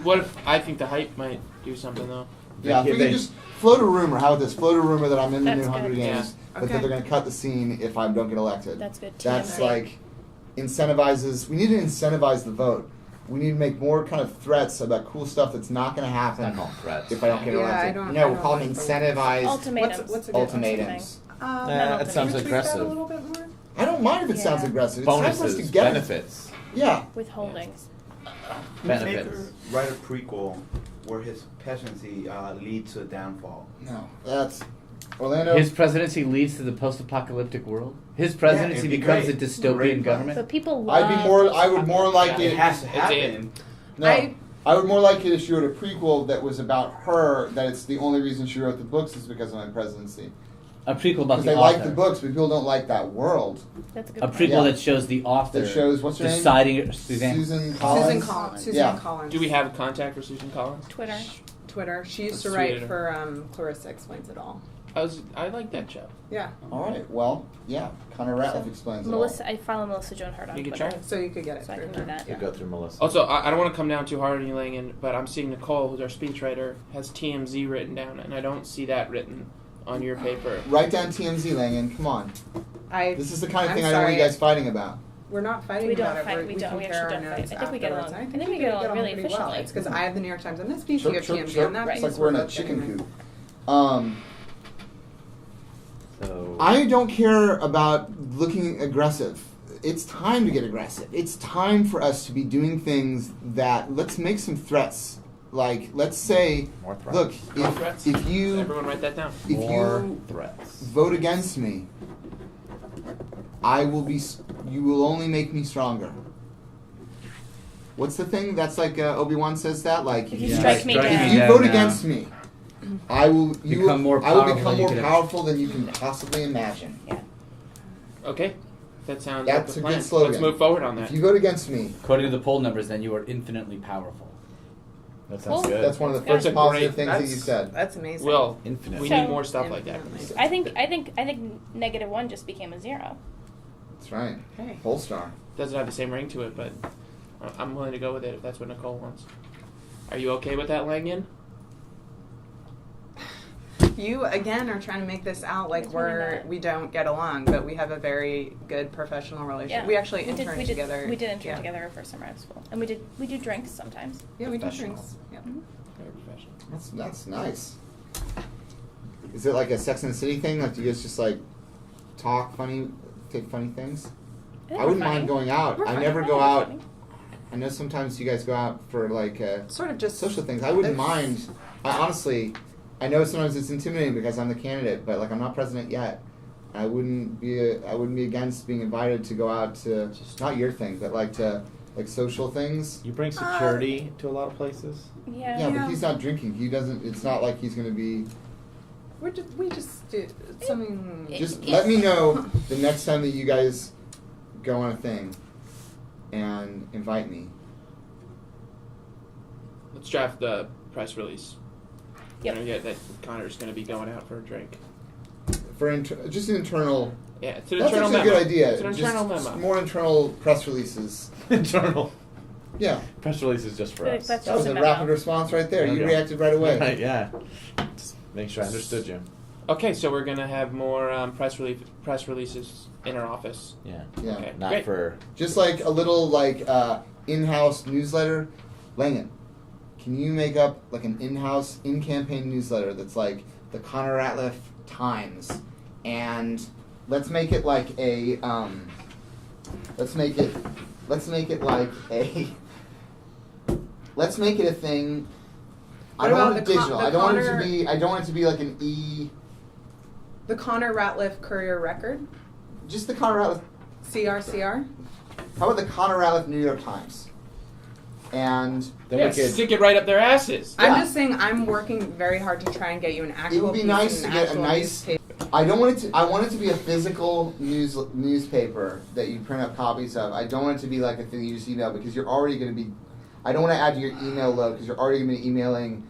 What if I think the hype might do something though? Yeah, if we They- could just float a rumor. How about this? Float a rumor that I'm in the That's new Hunger good. Games, but Okay. that they're going to cut the scene if I don't get elected. That's good. That's TMZ. like incentivizes. We need to incentivize the vote. We need to make more kind of threats about cool stuff that's not going to Not happen called threats. if I don't get Yeah, elected. I don't- no, I we'll don't call them like those. incentivized Ultimatums. What's a good ultimatums. That sounds can you tweak that aggressive. a little bit more? I don't mind if it sounds Yeah. aggressive. It's time for us Bonuses, to get benefits. Yeah. Withholdings. Benefits. Write a prequel where his presidency leads to a downfall. No, that's Orlando. His presidency leads to the post-apocalyptic world. His presidency it'd be becomes great. a dystopian Great. government. But people love. I would more like It it. has to It's happen. No, I would more like it if she wrote a prequel that was about her. That it's the only reason she wrote the books is because of my presidency. A prequel about Because the they author. like the books, but people don't like that world. That's a good A point. prequel Yeah. that shows the author That shows what's her name? deciding Suzanne. Susan Collins. Susan Collins. Susan Yeah. Collins. Do we have a contact for Susan Collins? Twitter. Twitter? She used to Let's write tweet her. for Clarissa Explains It All. I like that show. Yeah. All right. Well, yeah. Connor Ratliff So, explains Melissa, I follow Melissa Joan Hart on You can Twitter. try. So you could get it So I through can do her. that. You go through Melissa. Also, I don't want to come down too hard on you, Langan, but I'm seeing Nicole, who's our speechwriter, has TMZ written down, and I don't see that written on your paper. it. Write down TMZ, Langan. Come on. This is the kind of I'm thing I don't want you sorry. guys fighting about. We're not fighting We don't about fight- it. we We don't. We compare actually our don't fight. notes I think we get afterwards. along. And I think we get along really pretty well. efficiently. It's because I have the New York Times. I'm not speaking Chirp, of chirp, TMZ. chirp. I'm not It's being like we're in a both chicken getting coop. So I don't care about looking aggressive. It's time to get aggressive. It's time for us to be doing things that, let's make some threats. Like, let's say, more threats. look, More threats? if you Everyone write that down. if more you threats. vote against me, you will only make me stronger. What's the thing? That's like Obi-Wan says that, like If you Yeah. strike me Strike down. if you down vote now. against me, I will Become more I will powerful become than you more could- powerful than you can possibly imagine. Okay. That sounds That's like the a plan. good slogan. Let's move forward on that. If you vote against me, According to the poll numbers, then you are infinitely powerful. That sounds Well, good. that's one of the That's first a positive great- things that you said. That's amazing. Will, Infinite. we So- need more stuff like that. Infinitely. I think -1 just became a 0. That's right. Hey. Polestar. Doesn't have the same ring to it, but I'm willing to go with it if that's what Nicole wants. Are you okay with that, Langan? You again are trying to make this out like It's really we're not. we don't get along, but we have a very good professional relationship. We actually interned together. We did intern Yeah. together for summer at school, and we do drinks sometimes. Yeah, we do Professional. drinks. Yeah. Very professional. That's nice. Is it like a Sex and the City thing? Like, do you guys just like talk funny, take funny things? I wouldn't mind going out. We're I funny. never Yeah, go we're out. funny. I know sometimes you guys go out for like Sort of just social things. I wouldn't mind. I honestly, I know sometimes it's intimidating because I'm the candidate, but like I'm not president yet. I wouldn't be against being invited to go out to not your thing, but like to like social things. You bring security to a lot of places. Yeah. Yeah, Yeah. but he's not drinking. He doesn't. It's not like he's gonna be. we just did something. Just let me know the next time that you guys go on a thing and invite me. Let's draft the press release. Yep. Yeah, that Connor's going to be going out for a drink. For just an internal. Yeah, it's an That's internal actually memo. a good idea. It's an internal just memo. more internal press releases. Internal. Yeah, Press release is just for Like, us. that's that was just a a memo. rapid response right there. There we You go. reacted right away. Right, yeah. Just make sure I understood you. Okay, so we're gonna have more press releases in our office. Yeah. Yeah. Okay, Not great. for. Just like a little in-house newsletter. Langan, can you make up like an in-house, in-campaign newsletter that's like the Connor Ratliff Times, and let's make it like a let's make it a thing. I What don't about want it the Con- digital. the I don't want it to Connor- be. I don't want it to be like an e. The Connor Ratliff Courier Record, Just the Connor Ratliff. CRCR. How about the Connor Ratliff New York Times? And Then Yeah, we could. stick it right up their asses. Yeah. I'm just saying I'm working very hard to try and get you an actual. it would be piece nice in to an get a actual nice. newspaper. I want it to be a physical newspaper that you print up copies of. I don't want it to be like a thing you just email because you're already going to be. I don't want to add to your email load because you're already going to be emailing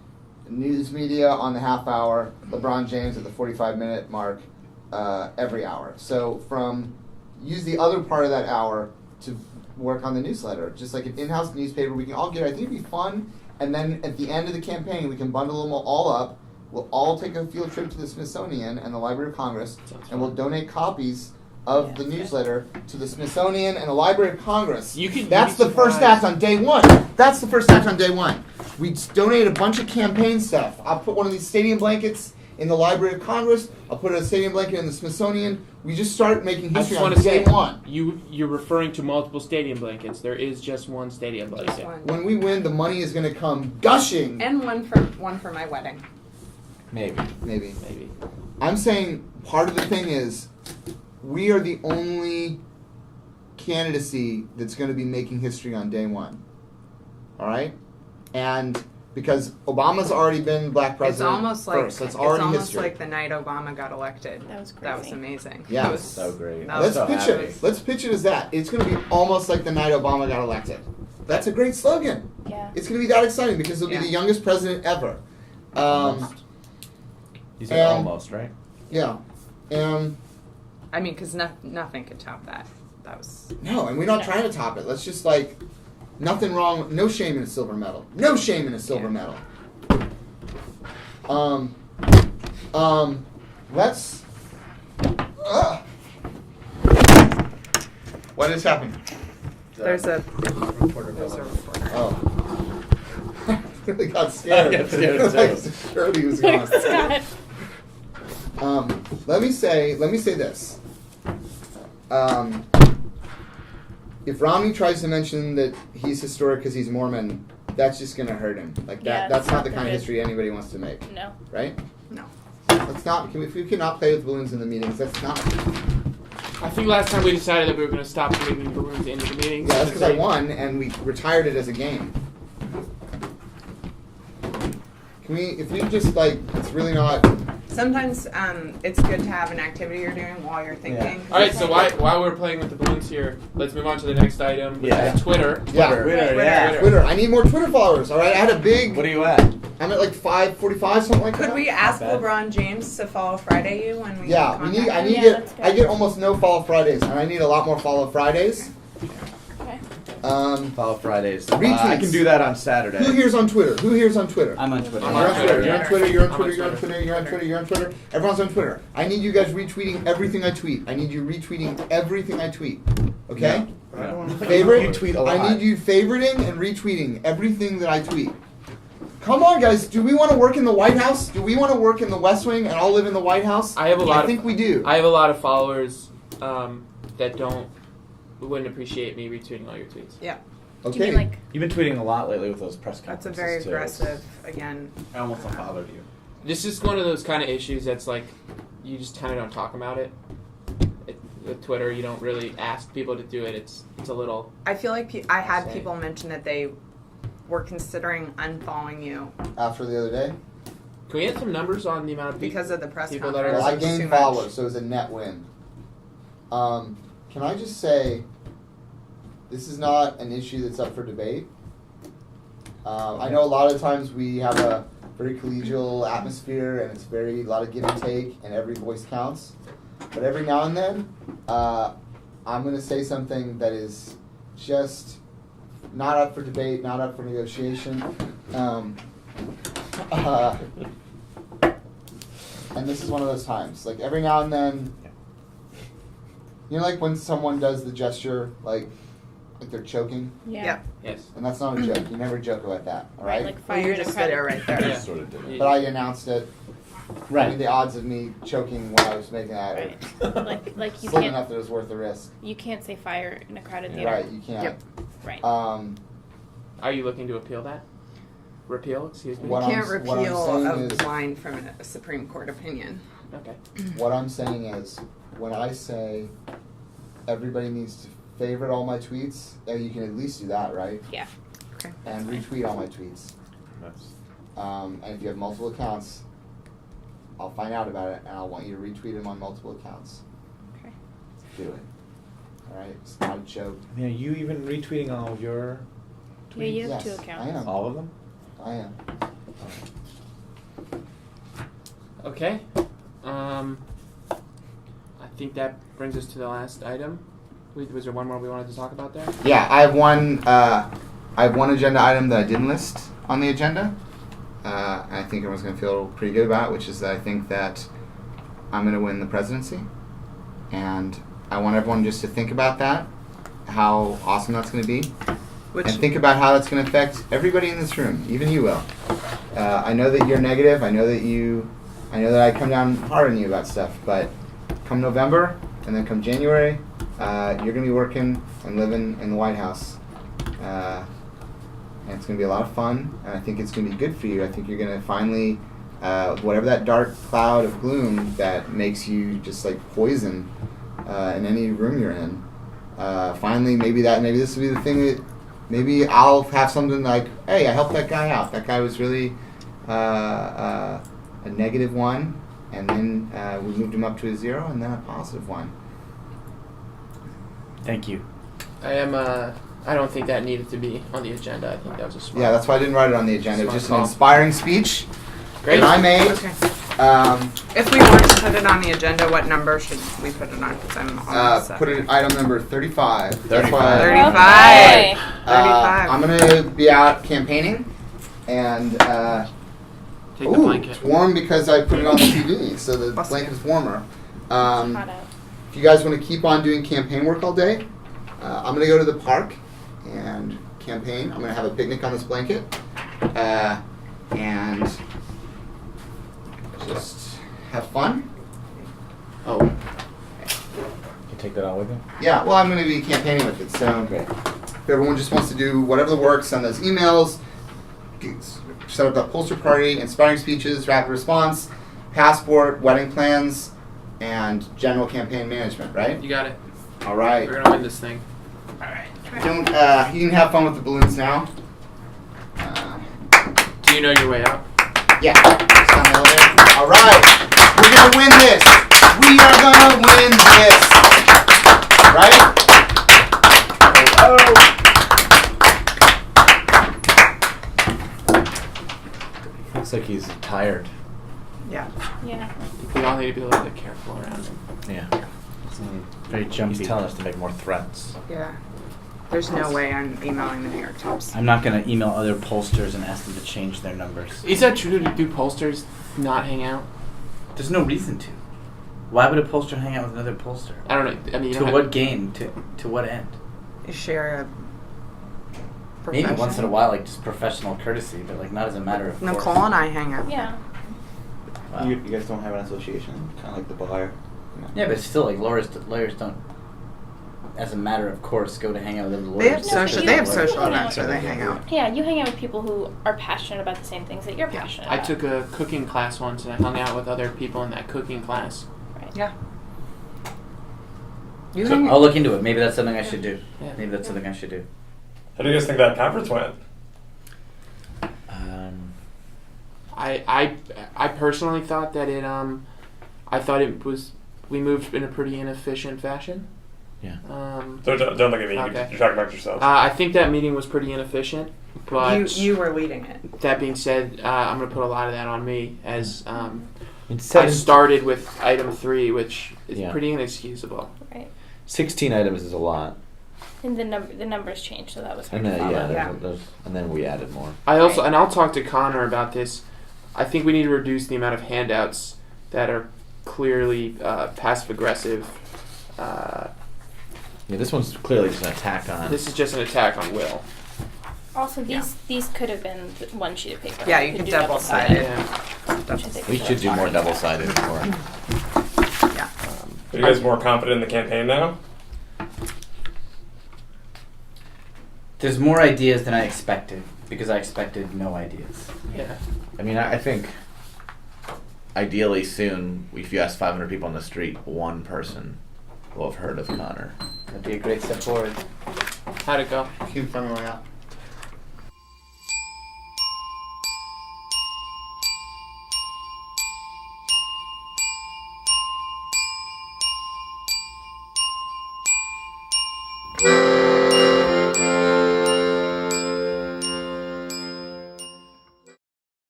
news media on the half hour, LeBron James at the 45-minute mark every hour. So use the other part of that hour to work on the newsletter, just like an in-house newspaper. We can all get it. I think it'd be fun. And then at the end of the campaign, we can bundle them all up. We'll all take a field trip to the Smithsonian and the Library of Congress, and we'll donate copies of the newsletter to the Smithsonian and the Library of Congress. That's the first act on day one. That's the first act on day one. We donate a bunch of campaign stuff. I'll put one of these stadium blankets in the Library of Congress. I'll put a stadium blanket in the Smithsonian. We just start making I history just on want to day say, one. you're referring to multiple stadium blankets. There is just one stadium Just blanket. one. When we win, the money is going to come gushing. And one for my wedding. Maybe. Maybe. Maybe. I'm saying part of the thing is we are the only candidacy that's going to be making history on day one. All right? And because Obama's already been black president It's almost like first. That's already history. like the night Obama got elected. That was crazy. That was amazing. Yeah. That was So great. that Let's was so pitch happy. it. Let's pitch it as that. It's going to be almost like the night Obama got elected. That's a great slogan. Yeah. It's going to be that exciting because he'll be Yeah. the youngest president ever. Almost. You said and- almost, right? Yeah. I mean, because nothing could top that. That was. No, and we're not trying to top it. Let's just like, nothing wrong. No shame in a silver medal. No shame in a silver medal. Let's. What is happening? There's a reporter. Oh. I really got scared. I got scared Like too. security was gone. Scott. Let me say this. If Romney tries to mention that he's historic because he's Mormon, that's just gonna hurt him. Like that. Yeah, that's it's not not the kind of good. history anybody wants to make, No. right? no. Let's not. If we cannot play with balloons in the meetings, that's not. I think last time we decided that we were going to stop bringing balloons into the meetings. Yeah, that's because I won and we retired it as a game. Can we? If we just like, it's really not. Sometimes it's good to have an activity you're doing while you're thinking. All right, so while we're playing with the balloons here, let's move on to the next item. which Yeah. is Twitter. Yeah. Twitter, yeah. Twitter. I need more Twitter followers. All right, I had a big. What are you at? I'm at like 545, something like that. Could we ask bad. LeBron James to follow Friday you when we? Yeah, we need. I need Yeah, get. that's good. I get almost no follow Fridays, and I need a lot more follow Fridays. Okay. Follow Fridays. Retweets. I can do that on Saturday. Who here's on Twitter? Who here's on Twitter? I'm on Twitter. I'm You're on Twitter. You're on Twitter. You're on I'm on Twitter. You're on Twitter. Twitter. You're on Twitter. You're on Twitter. Everyone's on Twitter. I need you guys retweeting everything I tweet. I need you retweeting everything I tweet. Okay? But I don't want to Favorite? You tweet a lot. I need you favoriting and retweeting everything that I tweet. Come on, guys. Do we want to work in the White House? Do we want to work in the West Wing and all live in the White House? I have a lot I of- think we do. I have a lot of followers that wouldn't appreciate me retweeting all your tweets. Yeah, Do you Okay. mean like You've been tweeting a lot lately with those press that's conferences. a very too. aggressive. Again, I almost unfollowed you. This is one of those kind of issues that's like, you just kind of don't talk about it. With Twitter, you don't really ask people to do it. It's a little. I feel like I had Same. people mention that they were considering unfollowing you After the other day? Can we get some numbers on the amount of people? because of the press People that conference. are- Well, I It was too gained much. followers, so it was a net win. Can I just say, this is not an issue that's up for debate. I know a lot of times we have a very collegial atmosphere, and it's a lot of give and take, and every voice counts. But every now and then, I'm going to say something that is just not up for debate, not up for negotiation. And this is one of those times. Like every now and then, you know, like when someone does the gesture, like they're choking, Yeah. Yes. and that's not a joke. You never joke about that, all right? Like Well, fire you and a just did it credit. right there. Yeah. Sort of did it. But I announced it. I mean, Right. the odds of me choking when I was making that are Like you slim can't enough that it was worth the risk. say fire in a crowded theater. Right, you can't. Yep. Right. Are you looking to appeal that? Repeal? Excuse me. What You can't what I'm repeal saying a is- line from a Supreme Court opinion. Okay. What I'm saying is, when I say everybody needs to favorite all my tweets, you can at least do that, right? Yeah. Okay. And retweet all my tweets. That's And if you have multiple accounts, I'll find out about it, and I'll want you to retweet them on multiple accounts. Okay. Do it. All right, it's not a joke. I mean, are you even retweeting all of your tweets? Yeah, you have Yes, two accounts. I am. All of them? I am. Okay. I think that brings us to the last item. Was there one more we wanted to talk about there? Yeah, I have one. I have one agenda item that I didn't list on the agenda. And I think everyone's going to feel pretty good about it, which is that I think that I'm going to win the presidency. And I want everyone just to think about that, how awesome that's going to be. Which And think about how that's going to affect everybody in this room, even you, Will. I know that you're negative. I know that I come down hard on you about stuff. But come November and then come January, you're going to be working and living in the White House. And it's going to be a lot of fun. And I think it's going to be good for you. I think you're going to finally, whatever that dark cloud of gloom that makes you just like poison in any room you're in, finally maybe this will be the thing that maybe I'll have something like, hey, I helped that guy out. That guy was really a negative one, and then we moved him up to a 0, and then a positive one. Thank you. I don't think that needed to be on the agenda. I think that was a smart. Yeah, that's why I didn't write it on the agenda. It was Smart just an call. inspiring speech Great. that I made. Okay. If we want to put it on the agenda, what number should we put it on? Because I'm on the Put it at item number 35. That's 35. why 35. Okay. 35. I'm going to be out campaigning, and Take the blanket. it's warm because I put it on the TV, so the Bless blanket's warmer. Hot out. If you guys want to keep on doing campaign work all day, I'm going to go to the park and campaign. I'm going to have a picnic on this blanket, and just have fun. Oh. You take that out with you? Yeah, well, I'm going to be campaigning with it, so if everyone just wants to do whatever the work, send those emails, set up that poster party, inspiring speeches, rapid response, passport, wedding plans, and general campaign management, right? You got it. All right. We're gonna win this thing. Don't, you can have fun with the balloons now. Do you know your way out? Yeah. Just on the elevator. All right. We're going to win this. We are going to win this. Right? Looks like he's tired. Yeah. Yeah. We all need to be a little bit careful around him. Yeah. Very jumpy. He's telling us to make more threats. Yeah. There's no way I'm emailing the New York Times. I'm not going to email other pollsters and ask them to change their numbers. Is that true? Do pollsters not hang out? There's no reason to. Why would a pollster hang out with another pollster? I don't know. I mean, you To don't what have, gain? To what end? You share a Maybe profession. once in a while, like just professional courtesy, but like not as a matter of course. Nicole and I hang out. Yeah. Wow. You guys don't have an association, kind of like the bar. Yeah, but still, like lawyers don't, as a matter of course, go to hang out with other lawyers. They have just social. because They have they're social lawyers. events where they hang out. Yeah, you hang out with people who are passionate about the same things that you're passionate I about. took a cooking class once, and I hung out with other people in that cooking class. Yeah. You So hang I'll look into it. Maybe that's something I should do. Yeah. Maybe that's something I should do. How do you guys think that conference went? I personally thought that I thought we moved in a pretty inefficient fashion. Yeah. Don't look at me. Okay. You're talking about yourself. I think that meeting was pretty inefficient, but You were leading it. that being said, I'm going to put a lot of that on me as I Instead, started with item 3, which is Yeah. pretty inexcusable. Right. 16 items is a lot. And the numbers changed, so that was hard And to then follow. yeah, and then we added more. I also, Right. and I'll talk to Connor about this. I think we need to reduce the amount of handouts that are clearly passive aggressive. Yeah, this one's clearly just an attack on. This is just an attack on Will. Also, these could have been one sheet of paper. Yeah, you could could do double-sided. Yeah. which I think We is should do more fine. double-sided for it. Yeah. Are you guys more confident in the campaign now? There's more ideas than I expected because I expected no ideas. Yeah. I mean, I think ideally soon, if you ask 500 people on the street, one person will have heard of Connor. That'd be a great step forward. How'd it go? Keep coming way out.